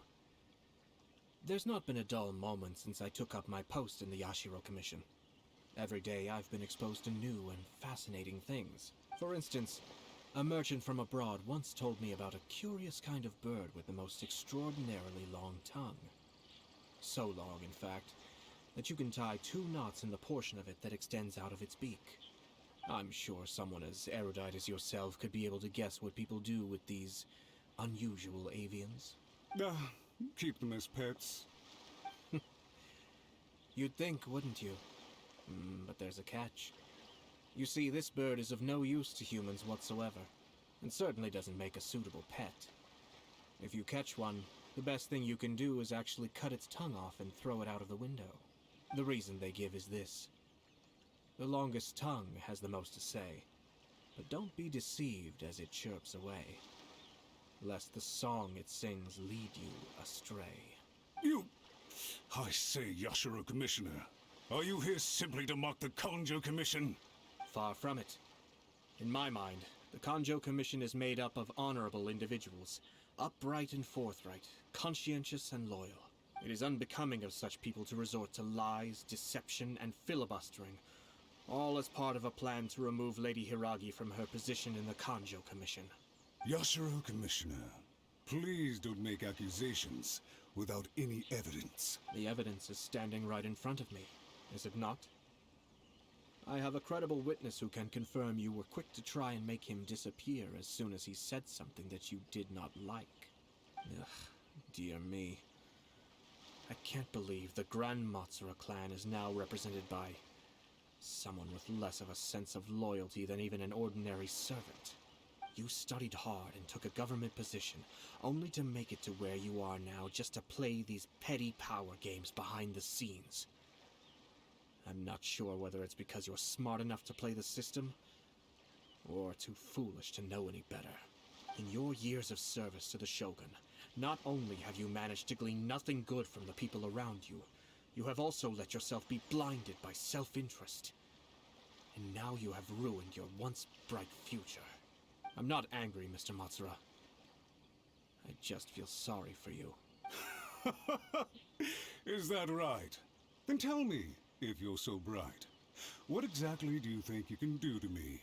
There's not been a dull moment since I took up my post in the Yashiro Commission. Every day I've been exposed to new and fascinating things. For instance, a merchant from abroad once told me about a curious kind of bird with the most extraordinarily long tongue. So long, in fact, that you can tie 2 knots in the portion of it that extends out of its beak. I'm sure someone as erudite as yourself could be able to guess what people do with these unusual avians. Keep them as pets. You'd think, wouldn't you? But there's a catch. You see, this bird is of no use to humans whatsoever, and certainly doesn't make a suitable pet. If you catch one, the best thing you can do is actually cut its tongue off and throw it out of the window. The reason they give is this. The longest tongue has the most to say, but don't be deceived as it chirps away, lest the song it sings lead you astray. I say, Yashiro Commissioner, are you here simply to mock the Kanjo Commission? Far from it. In my mind, The Kanjo Commission is made up of honorable individuals, upright and forthright, conscientious and loyal. It is unbecoming of such people to resort to lies, deception, and filibustering, all as part of a plan to remove Lady Hiragi from her position in the Kanjo Commission. Yashiro, Commissioner, please don't make accusations without any evidence. The evidence is standing right in front of me, is it not? I have a credible witness who can confirm you were quick to try and make him disappear as soon as he said something that you did not like. Ugh, dear me. I can't believe the Grand Matsura clan is now represented by someone with less of a sense of loyalty than even an ordinary servant. You studied hard and took a government position, only to make it to where you are now just to play these petty power games behind the scenes. I'm not sure whether it's because you're smart enough to play the system, or too foolish to know any better. In your years of service to the Shogun, not only have you managed to glean nothing good from the people around you, you have also let yourself be blinded by self-interest. And now you have ruined your once bright future. I'm not angry, Mr. Matsura. I just feel sorry for you. Is that right? Then tell me, if you're so bright, what exactly do you think you can do to me?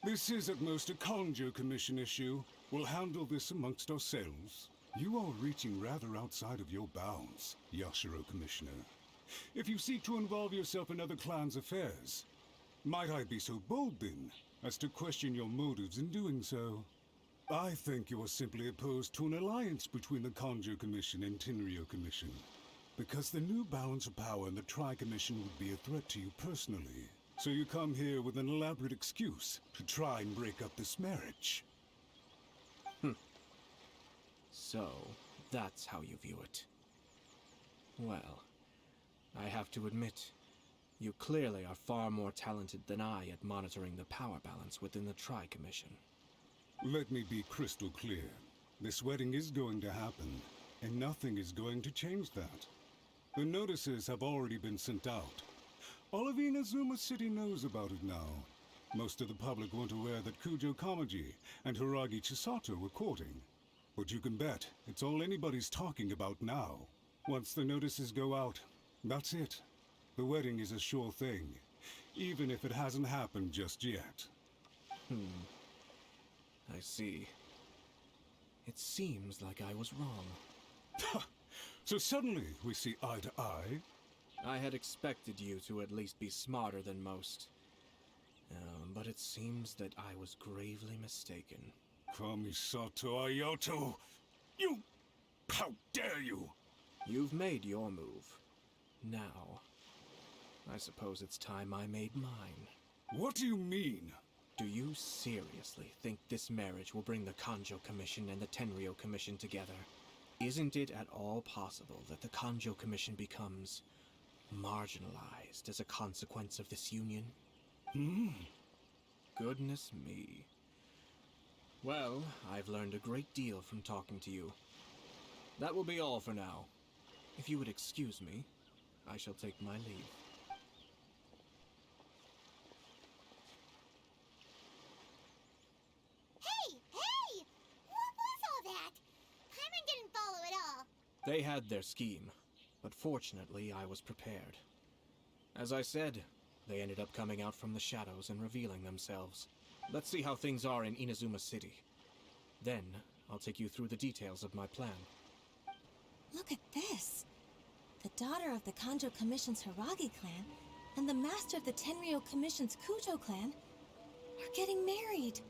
This is at most a Kanjo Commission issue. We'll handle this amongst ourselves. You are reaching rather outside of your bounds, Yashiro, Commissioner. If you seek to involve yourself in other clans' affairs, might I be so bold, then, as to question your motives in doing so? I think you are simply opposed to an alliance between the Kanjo Commission and Tenryo Commission, because the new balance of power in the Tri-Commission would be a threat to you personally. So you come here with an elaborate excuse to try and break up this marriage. So, that's how you view it. Well, I have to admit, you clearly are far more talented than I at monitoring the power balance within the Tri-Commission. Let me be crystal clear. This wedding is going to happen, and nothing is going to change that. The notices have already been sent out. All of Inazuma City knows about it now. Most of the public weren't aware that Kujo Kamaji and Hiragi Chisato were courting. But you can bet it's all anybody's talking about now. Once the notices go out, that's it. The wedding is a sure thing, even if it hasn't happened just yet. I see. It seems like I was wrong. So suddenly we see eye to eye? I had expected you to at least be smarter than most. But it seems that I was gravely mistaken. Kamisato Ayato! You... How dare you! You've made your move. Now, I suppose it's time I made mine. What do you mean? Do you seriously think this marriage will bring the Kanjo Commission and the Tenryo Commission together? Isn't it at all possible that the Kanjo Commission becomes marginalized as a consequence of this union? Goodness me. Well, I've learned a great deal from talking to you. That will be all for now. If you would excuse me, I shall take my leave. Hey! What was all that? Paimon didn't follow at all. They had their scheme, but fortunately I was prepared. As I said, they ended up coming out from the shadows and revealing themselves. Let's see how things are in Inazuma City. Then, I'll take you through the details of my plan. Look at this. The daughter of the Kanjo Commission's Hiragi clan and the master of the Tenryo Commission's Kujo clan are getting married.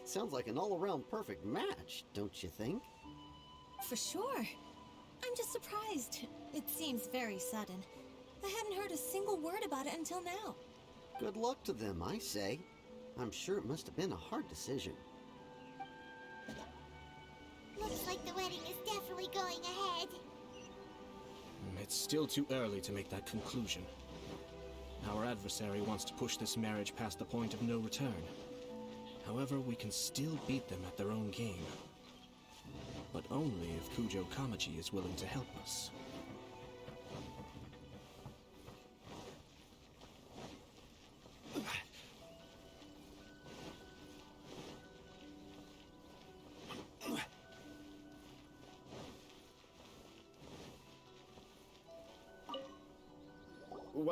Sounds like an all-around perfect match, don't you think? For sure. I'm just surprised. It seems very sudden. I hadn't heard a single word about it until now. Good luck to them, I say. I'm sure it must have been a hard decision. Looks like the wedding is definitely going ahead. It's still too early to make that conclusion. Our adversary wants to push this marriage past the point of no return. However, we can still beat them at their own game. But only if Kujo Kamaji is willing to help us.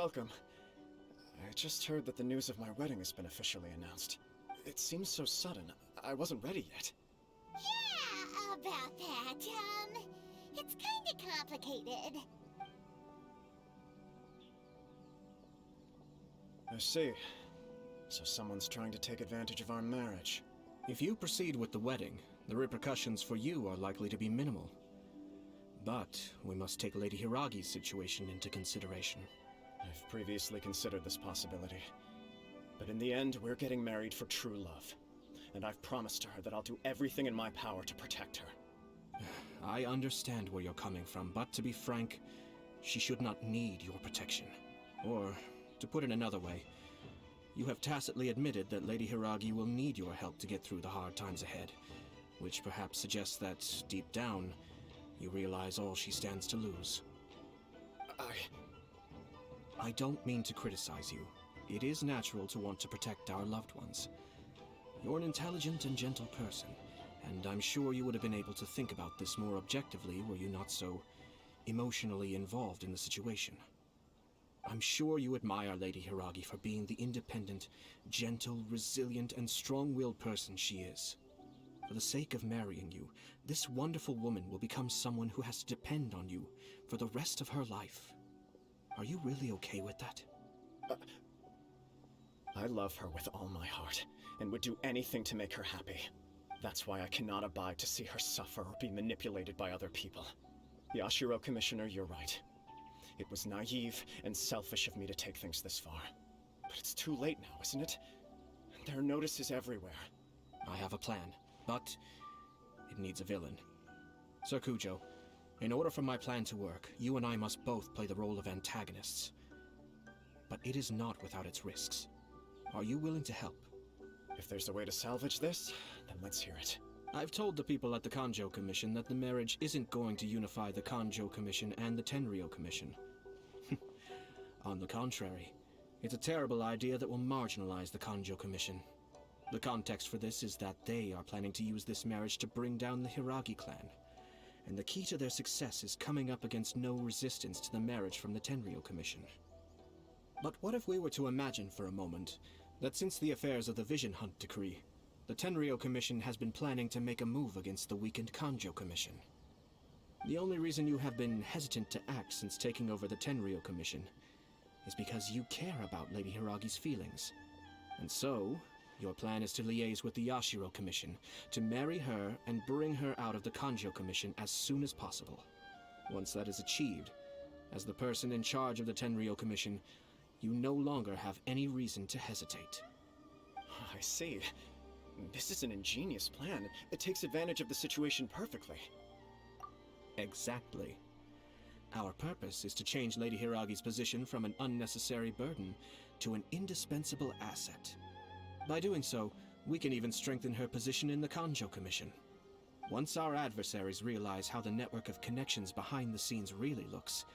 welcome. I just heard that the news of my wedding has been officially announced. It seems so sudden. I wasn't ready yet. Yeah, about that. It's kinda complicated. I see. So someone's trying to take advantage of our marriage. If you proceed with the wedding, the repercussions for you are likely to be minimal. But we must take Lady Hiragi's situation into consideration. I've previously considered this possibility. But in the end, we're getting married for true love. And I've promised her that I'll do everything in my power to protect her. I understand where you're coming from, but to be frank, she should not need your protection. Or, to put it another way, you have tacitly admitted that Lady Hiragi will need your help to get through the hard times ahead, which perhaps suggests that, deep down, you realize all she stands to lose. I don't mean to criticize you. It is natural to want to protect our loved ones. You're an intelligent and gentle person, and I'm sure you would have been able to think about this more objectively were you not so emotionally involved in the situation. I'm sure you admire Lady Hiragi for being the independent, gentle, resilient, and strong-willed person she is. For the sake of marrying you, this wonderful woman will become someone who has to depend on you for the rest of her life. Are you really okay with that? I love her with all my heart, and would do anything to make her happy. That's why I cannot abide to see her suffer or be manipulated by other people. Yashiro, Commissioner, you're right. It was naive and selfish of me to take things this far. But it's too late now, isn't it? There are notices everywhere. I have a plan, but it needs a villain. Sir Kujo, in order for my plan to work, you and I must both play the role of antagonists. But it is not without its risks. Are you willing to help? If there's a way to salvage this, then let's hear it. I've told the people at the Kanjo Commission that the marriage isn't going to unify the Kanjo Commission and the Tenryou Commission. On the contrary, it's a terrible idea that will marginalize the Kanjo Commission. The context for this is that they are planning to use this marriage to bring down the Hiragi clan. And the key to their success is coming up against no resistance to the marriage from the Tenryou Commission. But what if we were to imagine for a moment that since the affairs of the Vision Hunt Decree, the Tenryou Commission has been planning to make a move against the weakened Kanjo Commission? The only reason you have been hesitant to act since taking over the Tenryou Commission is because you care about Lady Hiragi's feelings. And so, your plan is to liaise with the Yashiro Commission, to marry her and bring her out of the Kanjo Commission as soon as possible. Once that is achieved, as the person in charge of the Tenryou Commission, you no longer have any reason to hesitate. I see. This is an ingenious plan. It takes advantage of the situation perfectly. Exactly. Our purpose is to change Lady Hiragi's position from an unnecessary burden to an indispensable asset. By doing so, we can even strengthen her position in the Kanjo Commission. Once our adversaries realize how the network of connections behind the scenes really looks,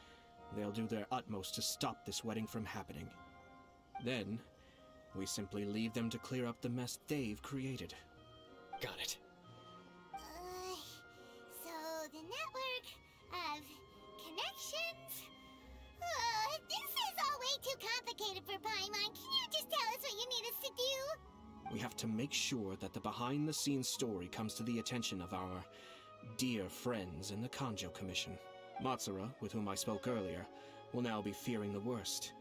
they'll do their utmost to stop this wedding from happening. Then, we simply leave them to clear up the mess they've created. Got it. So the network of connections? This is all way too complicated for Paimon. Can you just tell us what you need us to do? We have to make sure that the behind-the-scenes story comes to the attention of our dear friends in the Kanjo Commission. Matsura, with whom I spoke earlier, will now be fearing the worst.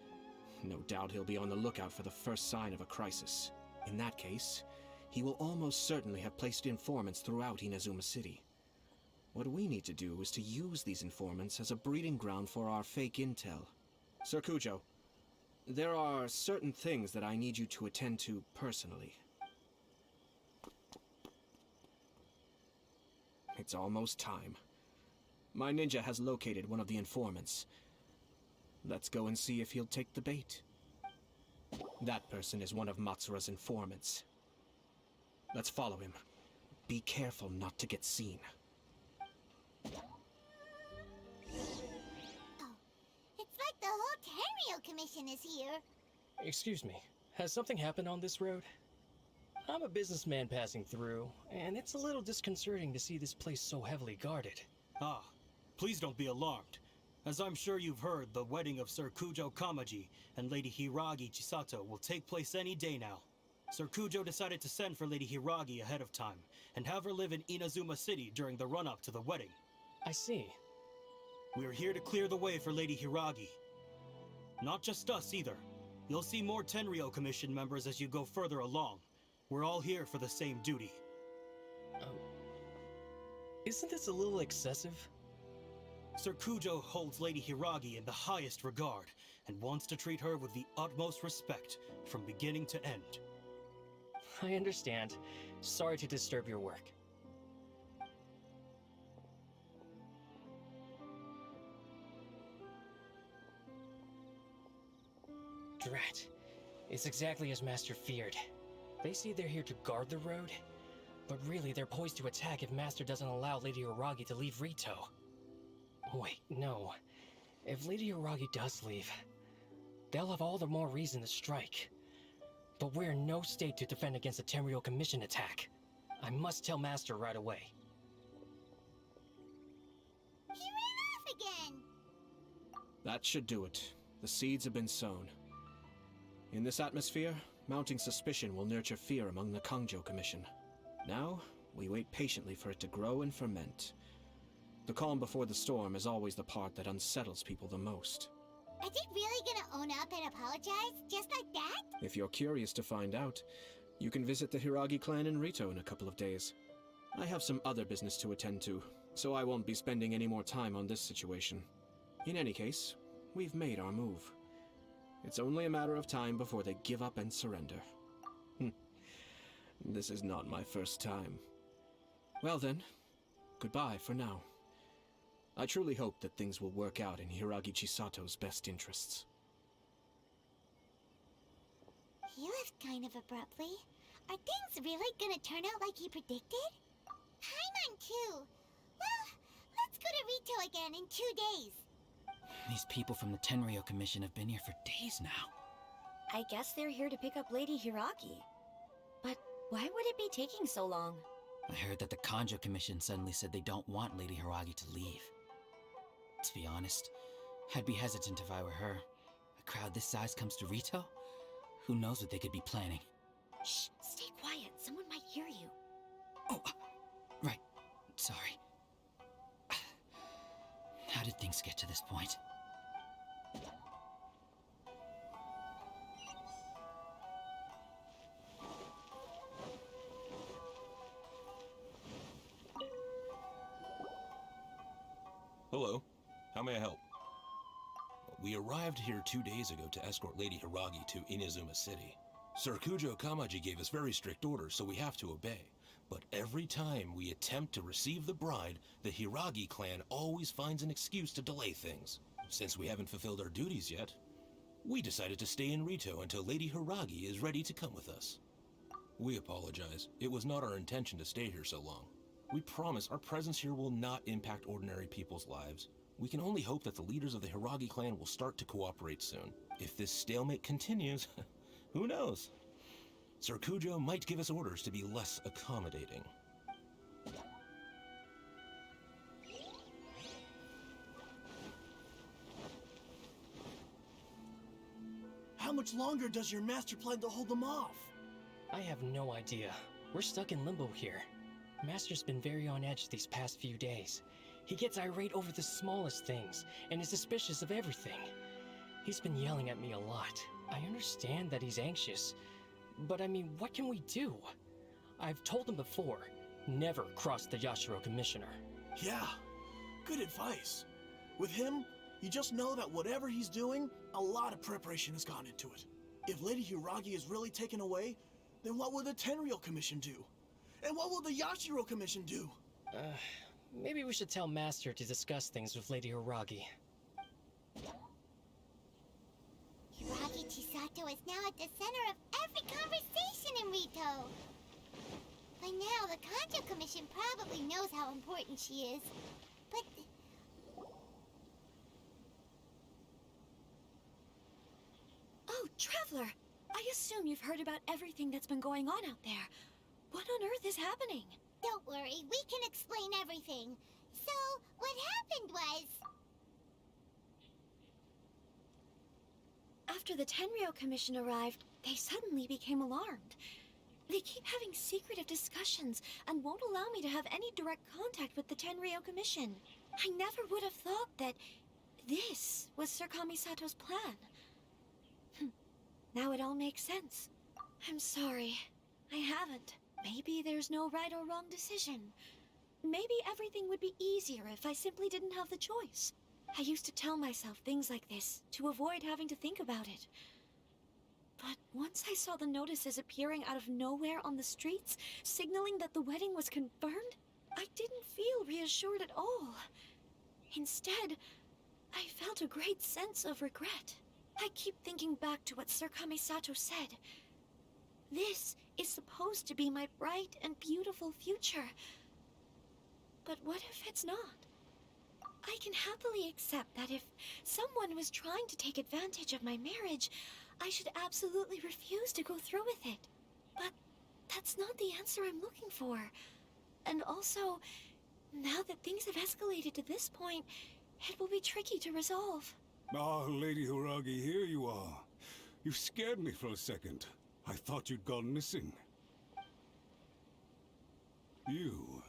No doubt he'll be on the lookout for the first sign of a crisis. In that case, he will almost certainly have placed informants throughout Inazuma City. What we need to do is to use these informants as a breeding ground for our fake intel. Sir Kujo, there are certain things that I need you to attend to personally. It's almost time. My ninja has located one of the informants. Let's go and see if he'll take the bait. That person is one of Matsura's informants. Let's follow him. Be careful not to get seen. It's like the whole Tenryou Commission is here. Excuse me, has something happened on this road? I'm a businessman passing through, and it's a little disconcerting to see this place so heavily guarded. Ah, please don't be alarmed. As I'm sure you've heard, the wedding of Sir Kujo Kamaji and Lady Hiragi Chisato will take place any day now. Sir Kujo decided to send for Lady Hiragi ahead of time, and have her live in Inazuma City during the run-up to the wedding. I see. We're here to clear the way for Lady Hiragi. Not just us, either. You'll see more Tenryou Commission members as you go further along. We're all here for the same duty. Isn't this a little excessive? Sir Kujo holds Lady Hiragi in the highest regard, and wants to treat her with the utmost respect, from beginning to end. I understand. Sorry to disturb your work. Drat. It's exactly as Master feared. They say they're here to guard the road, but really they're poised to attack if Master doesn't allow Lady Hiragi to leave Rito. Wait, no. If Lady Hiragi does leave, they'll have all the more reason to strike. But we're in no state to defend against a Tenryou Commission attack. I must tell Master right away. He ran off again! That should do it. The seeds have been sown. In this atmosphere, mounting suspicion will nurture fear among the Kangjo Commission. Now, we wait patiently for it to grow and ferment. The calm before the storm is always the part that unsettles people the most. Are they really gonna own up and apologize, just like that? If you're curious to find out, you can visit the Hiragi clan in Rito in a couple of days. I have some other business to attend to, so I won't be spending any more time on this situation. In any case, we've made our move. It's only a matter of time before they give up and surrender. This is not my first time. Well then, goodbye for now. I truly hope that things will work out in Hiragi Chisato's best interests. He left kind of abruptly. Are things really gonna turn out like he predicted? Paimon too. Well, let's go to Rito again in 2 days. These people from the Tenryou Commission have been here for days now. I guess they're here to pick up Lady Hiragi. But why would it be taking so long? I heard that the Kanjo Commission suddenly said they don't want Lady Hiragi to leave. To be honest, I'd be hesitant if I were her. A crowd this size comes to Rito? Who knows what they could be planning? Shh, stay quiet. Someone might hear you. Oh, right. Sorry. How did things get to this point? Hello. How may I help? We arrived here 2 days ago to escort Lady Hiragi to Inazuma City. Sir Kujo Kamaji gave us very strict orders, so we have to obey. But every time we attempt to receive the bride, the Hiragi clan always finds an excuse to delay things. Since we haven't fulfilled our duties yet, we decided to stay in Rito until Lady Hiragi is ready to come with us. We apologize. It was not our intention to stay here so long. We promise our presence here will not impact ordinary people's lives. We can only hope that the leaders of the Hiragi clan will start to cooperate soon. If this stalemate continues, who knows? Sir Kujo might give us orders to be less accommodating. How much longer does your master plan to hold them off? I have no idea. We're stuck in limbo here. Master's been very on edge these past few days. He gets irate over the smallest things, and is suspicious of everything. He's been yelling at me a lot. I understand that he's anxious, but I mean, what can we do? I've told him before, never cross the Yashiro Commissioner. Yeah, good advice. With him, you just know that whatever he's doing, a lot of preparation has gone into it. If Lady Hiragi is really taken away, then what will the Tenryou Commission do? And what will the Yashiro Commission do? Maybe we should tell Master to discuss things with Lady Hiragi. Hiragi Chisato is now at the center of every conversation in Rito. By now, the Kanjo Commission probably knows how important she is. But... Oh, Traveler! I assume you've heard about everything that's been going on out there. What on earth is happening? Don't worry, we can explain everything. So, what happened was... After the Tenryou Commission arrived, they suddenly became alarmed. They keep having secretive discussions and won't allow me to have any direct contact with the Tenryou Commission. I never would have thought that this was Sir Kamisato's plan. Now it all makes sense. I'm sorry. I haven't. Maybe there's no right or wrong decision. Maybe everything would be easier if I simply didn't have the choice. I used to tell myself things like this to avoid having to think about it. But once I saw the notices appearing out of nowhere on the streets, signaling that the wedding was confirmed, I didn't feel reassured at all. Instead, I felt a great sense of regret. I keep thinking back to what Sir Kamisato said. This is supposed to be my bright and beautiful future. But what if it's not? I can happily accept that if someone was trying to take advantage of my marriage, I should absolutely refuse to go through with it. But that's not the answer I'm looking for. And also, now that things have escalated to this point, it will be tricky to resolve. Ah, Lady Hiragi, here you are. You scared me for a second. I thought you'd gone missing. You...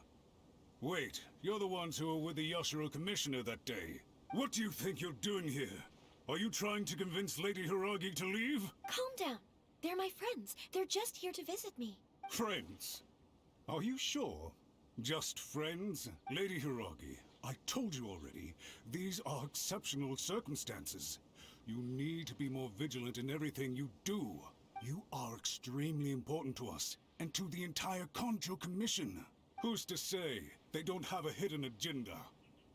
Wait, you're the ones who were with the Yashiro Commissioner that day. What do you think you're doing here? Are you trying to convince Lady Hiragi to leave? Calm down. They're my friends. They're just here to visit me. Friends? Are you sure? Just friends? Lady Hiragi, I told you already, these are exceptional circumstances. You need to be more vigilant in everything you do. You are extremely important to us, and to the entire Kanjo Commission. Who's to say they don't have a hidden agenda?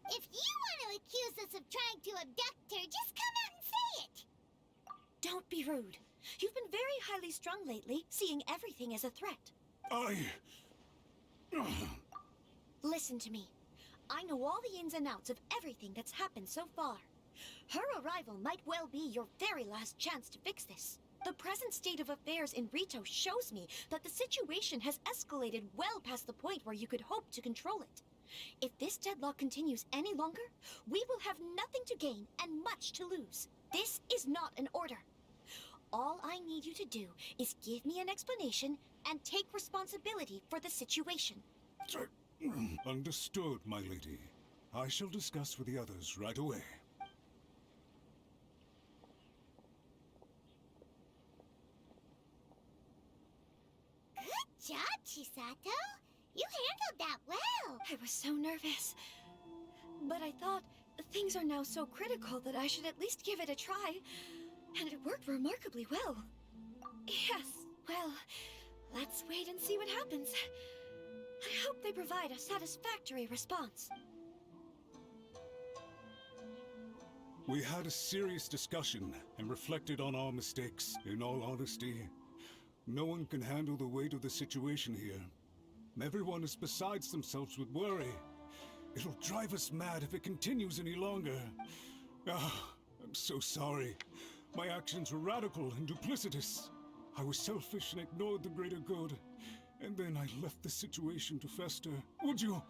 If you want to accuse us of trying to abduct her, just come out and say it! Don't be rude. You've been very highly strung lately, seeing everything as a threat. Listen to me. I know all the ins and outs of everything that's happened so far. Her arrival might well be your very last chance to fix this. The present state of affairs in Rito shows me that the situation has escalated well past the point where you could hope to control it. If this deadlock continues any longer, we will have nothing to gain and much to lose. This is not an order. All I need you to do is give me an explanation and take responsibility for the situation. Understood, my lady. I shall discuss with the others right away. Good job, Chisato. You handled that well. I was so nervous. But I thought things are now so critical that I should at least give it a try. And it worked remarkably well. Yes, well, let's wait and see what happens. I hope they provide a satisfactory response. We had a serious discussion and reflected on our mistakes. In all honesty, no one can handle the weight of the situation here. Everyone is besides themselves with worry. It'll drive us mad if it continues any longer. I'm so sorry. My actions were radical and duplicitous. I was selfish and ignored the greater good. And then I left the situation to fester. Would you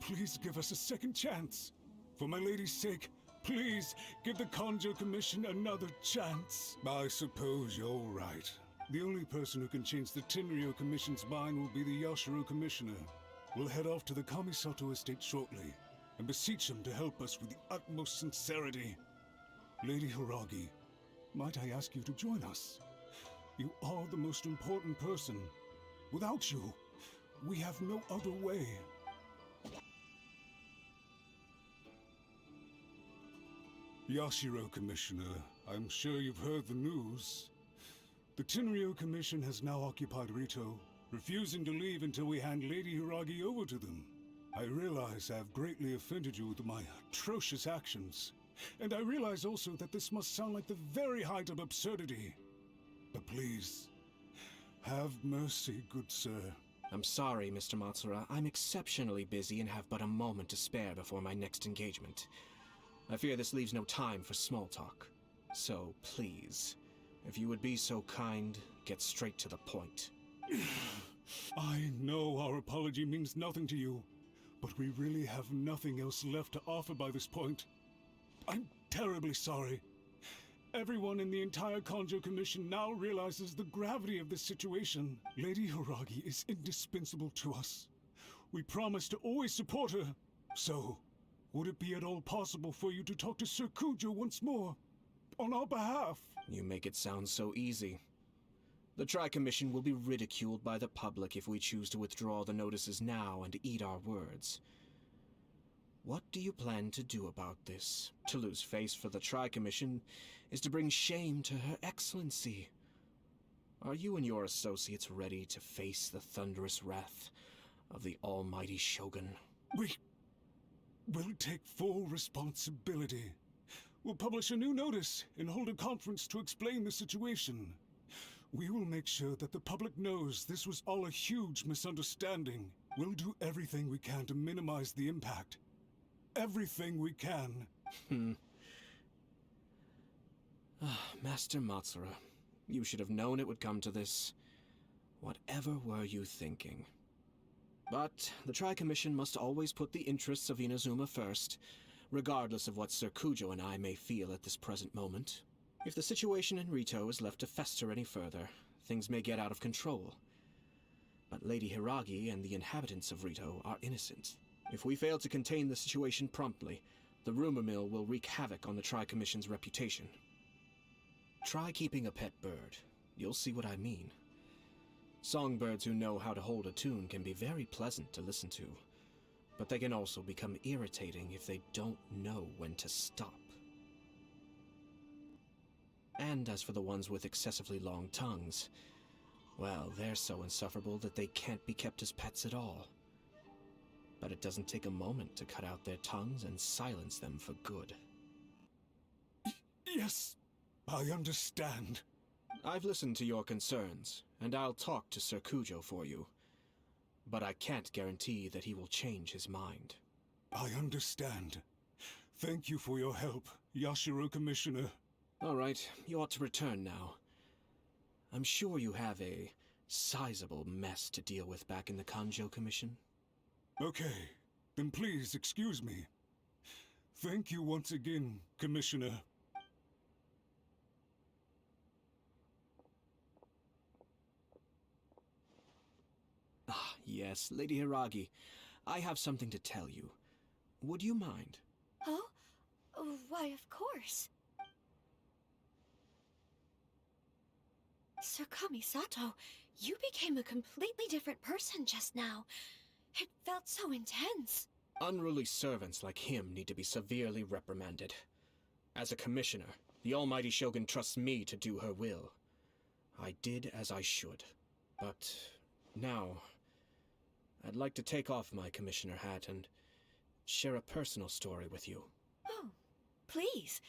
please give us a second chance? For my lady's sake, please give the Kanjo Commission another chance. I suppose you're right. The only person who can change the Tenryou Commission's mind will be the Yashiro Commissioner. We'll head off to the Kamisato estate shortly and beseech him to help us with the utmost sincerity. Lady Hiragi, might I ask you to join us? You are the most important person. Without you, we have no other way. Yashiro Commissioner, I'm sure you've heard the news. The Tenryou Commission has now occupied Rito, refusing to leave until we hand Lady Hiragi over to them. I realize I have greatly offended you with my atrocious actions, and I realize also that this must sound like the very height of absurdity. But please, have mercy, good sir. I'm sorry, Mr. Matsura. I'm exceptionally busy and have but a moment to spare before my next engagement. I fear this leaves no time for small talk. So, please, if you would be so kind, get straight to the point. I know our apology means nothing to you, but we really have nothing else left to offer by this point. I'm terribly sorry. Everyone in the entire Kanjo Commission now realizes the gravity of this situation. Lady Hiragi is indispensable to us. We promise to always support her. So, would it be at all possible for you to talk to Sir Kujo once more? On our behalf? You make it sound so easy. The Tri-Commission will be ridiculed by the public if we choose to withdraw the notices now and eat our words. What do you plan to do about this? To lose face for the Tri-Commission is to bring shame to Her Excellency. Are you and your associates ready to face the thunderous wrath of the almighty Shogun? We'll take full responsibility. We'll publish a new notice and hold a conference to explain the situation. We will make sure that the public knows this was all a huge misunderstanding. We'll do everything we can to minimize the impact. Everything we can. Master Matsura, you should have known it would come to this. Whatever were you thinking? But the Tri-Commission must always put the interests of Inazuma first, regardless of what Sir Kujo and I may feel at this present moment. If the situation in Rito is left to fester any further, things may get out of control. But Lady Hiragi and the inhabitants of Rito are innocent. If we fail to contain the situation promptly, the rumor mill will wreak havoc on the Tri-Commission's reputation. Try keeping a pet bird. You'll see what I mean. Songbirds who know how to hold a tune can be very pleasant to listen to, but they can also become irritating if they don't know when to stop. And as for the ones with excessively long tongues, well, they're so insufferable that they can't be kept as pets at all. But it doesn't take a moment to cut out their tongues and silence them for good. Yes, I understand. I've listened to your concerns, and I'll talk to Sir Kujo for you. But I can't guarantee that he will change his mind. I understand. Thank you for your help, Yashiro Commissioner. All right, you ought to return now. I'm sure you have a sizable mess to deal with back in the Kanjo Commission. Okay, then please excuse me. Thank you once again, Commissioner. Ah, yes, Lady Hiragi. I have something to tell you. Would you mind? Oh? Why, of course. Sir Kamisato, you became a completely different person just now. It felt so intense. Unruly servants like him need to be severely reprimanded. As a commissioner, the almighty Shogun trusts me to do her will. I did as I should. But now, I'd like to take off my commissioner hat and share a personal story with you. Oh, please.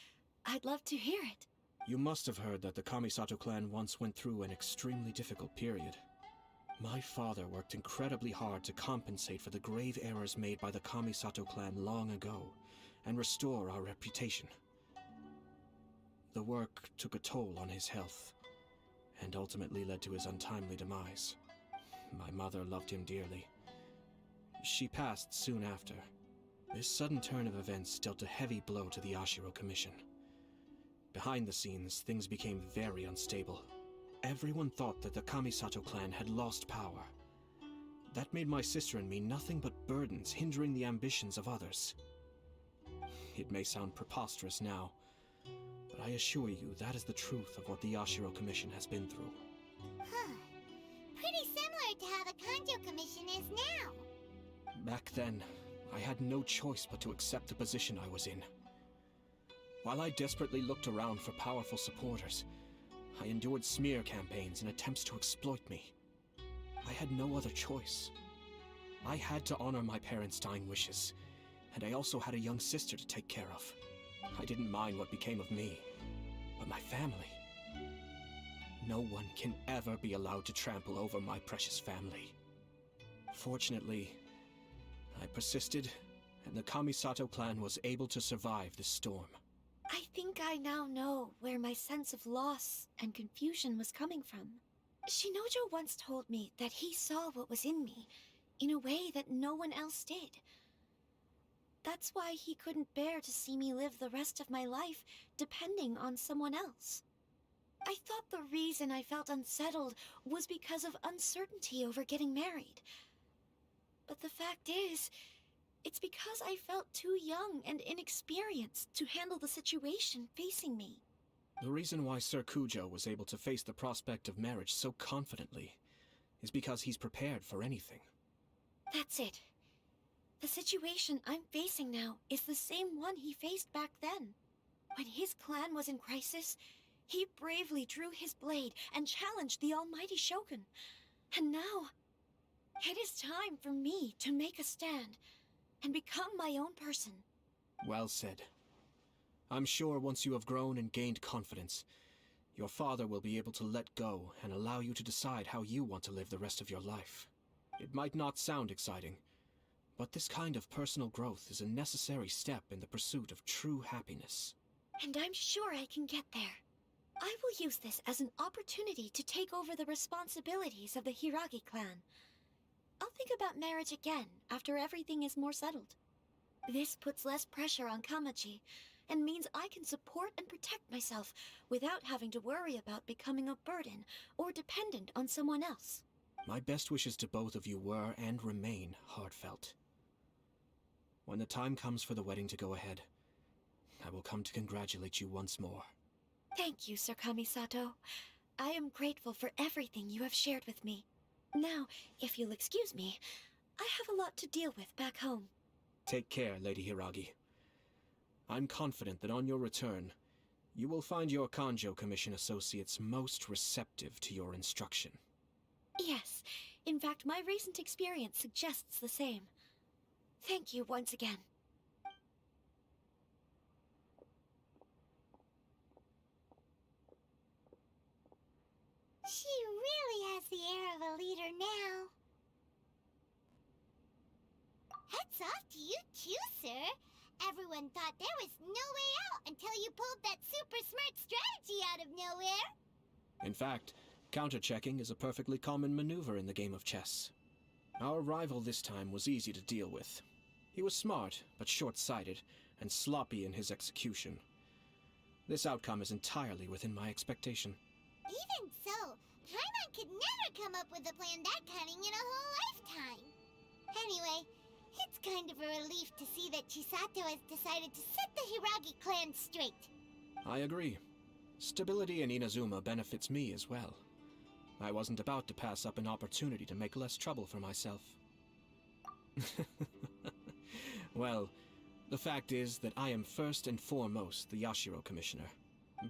I'd love to hear it. You must have heard that the Kamisato clan once went through an extremely difficult period. My father worked incredibly hard to compensate for the grave errors made by the Kamisato clan long ago, and restore our reputation. The work took a toll on his health, and ultimately led to his untimely demise. My mother loved him dearly. She passed soon after. This sudden turn of events dealt a heavy blow to the Ashiro Commission. Behind the scenes, things became very unstable. Everyone thought that the Kamisato clan had lost power. That made my sister and me nothing but burdens, hindering the ambitions of others. It may sound preposterous now, but I assure you that is the truth of what the Ashiro Commission has been through. Huh. Pretty similar to how the Kanjo Commission is now. Back then, I had no choice but to accept the position I was in. While I desperately looked around for powerful supporters, I endured smear campaigns and attempts to exploit me. I had no other choice. I had to honor my parents' dying wishes, and I also had a young sister to take care of. I didn't mind what became of me, but my family. No one can ever be allowed to trample over my precious family. Fortunately, I persisted, and the Kamisato clan was able to survive this storm. I think I now know where my sense of loss and confusion was coming from. Shinojo once told me that he saw what was in me, in a way that no one else did. That's why he couldn't bear to see me live the rest of my life depending on someone else. I thought the reason I felt unsettled was because of uncertainty over getting married. But the fact is, it's because I felt too young and inexperienced to handle the situation facing me. The reason why Sir Kujo was able to face the prospect of marriage so confidently is because he's prepared for anything. That's it. The situation I'm facing now is the same one he faced back then. When his clan was in crisis, he bravely drew his blade and challenged the almighty Shogun. And now, it is time for me to make a stand and become my own person. Well said. I'm sure once you have grown and gained confidence, your father will be able to let go and allow you to decide how you want to live the rest of your life. It might not sound exciting, but this kind of personal growth is a necessary step in the pursuit of true happiness. And I'm sure I can get there. I will use this as an opportunity to take over the responsibilities of the Hiragi clan. I'll think about marriage again after everything is more settled. This puts less pressure on Kamaji, and means I can support and protect myself without having to worry about becoming a burden or dependent on someone else. My best wishes to both of you were and remain heartfelt. When the time comes for the wedding to go ahead, I will come to congratulate you once more. Thank you, Sir Kamisato. I am grateful for everything you have shared with me. Now, if you'll excuse me, I have a lot to deal with back home. Take care, Lady Hiragi. I'm confident that on your return, you will find your Kanjo Commission associates most receptive to your instruction. Yes, in fact, my recent experience suggests the same. Thank you once again. She really has the air of a leader now. Hats off to you too, sir. Everyone thought there was no way out until you pulled that super smart strategy out of nowhere. In fact, counter-checking is a perfectly common maneuver in the game of chess. Our rival this time was easy to deal with. He was smart, but short-sighted, and sloppy in his execution. This outcome is entirely within my expectation. Even so, Paimon could never come up with a plan that cunning in a whole lifetime. Anyway, it's kind of a relief to see that Chisato has decided to set the Hiragi clan straight. I agree. Stability in Inazuma benefits me as well. I wasn't about to pass up an opportunity to make less trouble for myself. Well, the fact is that I am first and foremost the Yashiro Commissioner.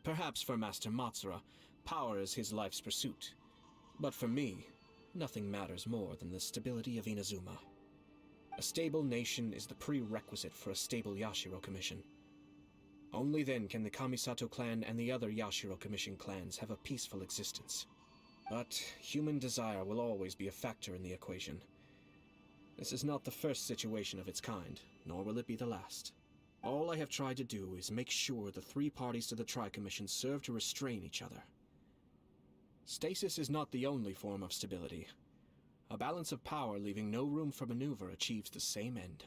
Perhaps for Master Matsura, power is his life's pursuit. But for me, nothing matters more than the stability of Inazuma. A stable nation is the prerequisite for a stable Yashiro Commission. Only then can the Kamisato clan and the other Yashiro Commission clans have a peaceful existence. But human desire will always be a factor in the equation. This is not the first situation of its kind, nor will it be the last. All I have tried to do is make sure the three parties to the Tri-Commission serve to restrain each other. Stasis is not the only form of stability. A balance of power leaving no room for maneuver achieves the same end.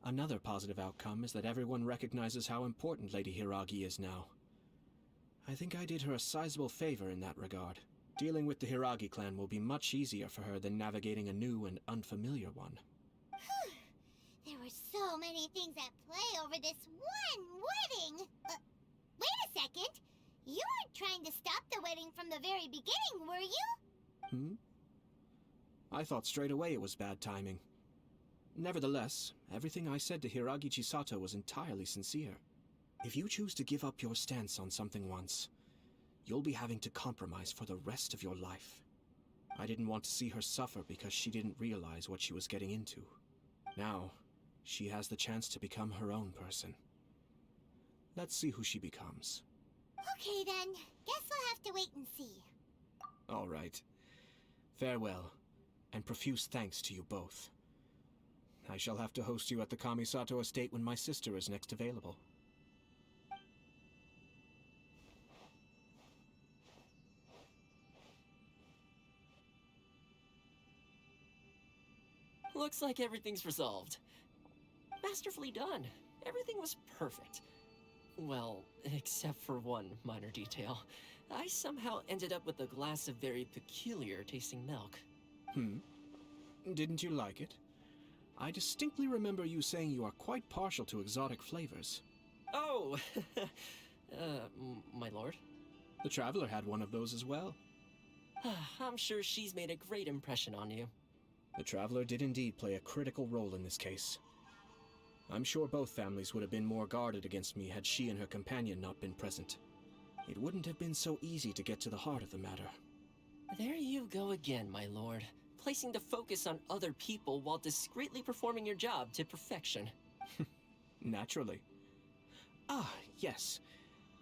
Another positive outcome is that everyone recognizes how important Lady Hiragi is now. I think I did her a sizable favor in that regard. Dealing with the Hiragi clan will be much easier for her than navigating a new and unfamiliar one. There were so many things at play over this one wedding. Wait a second. You weren't trying to stop the wedding from the very beginning, were you? I thought straight away it was bad timing. Nevertheless, everything I said to Hiragi Chisato was entirely sincere. If you choose to give up your stance on something once, you'll be having to compromise for the rest of your life. I didn't want to see her suffer because she didn't realize what she was getting into. Now, she has the chance to become her own person. Let's see who she becomes. Okay then, guess we'll have to wait and see. All right. Farewell, and profuse thanks to you both. I shall have to host you at the Kamisato estate when my sister is next available. Looks like everything's resolved. Masterfully done. Everything was perfect. Well, except for one minor detail. I somehow ended up with a glass of very peculiar tasting milk. Didn't you like it? I distinctly remember you saying you are quite partial to exotic flavors. Oh, my lord? The Traveler had one of those as well. I'm sure she's made a great impression on you. The Traveler did indeed play a critical role in this case. I'm sure both families would have been more guarded against me had she and her companion not been present. It wouldn't have been so easy to get to the heart of the matter. There you go again, my lord. Placing the focus on other people while discreetly performing your job to perfection. Naturally. Ah, yes.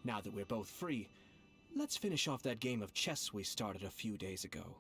Now that we're both free, let's finish off that game of chess we started a few days ago.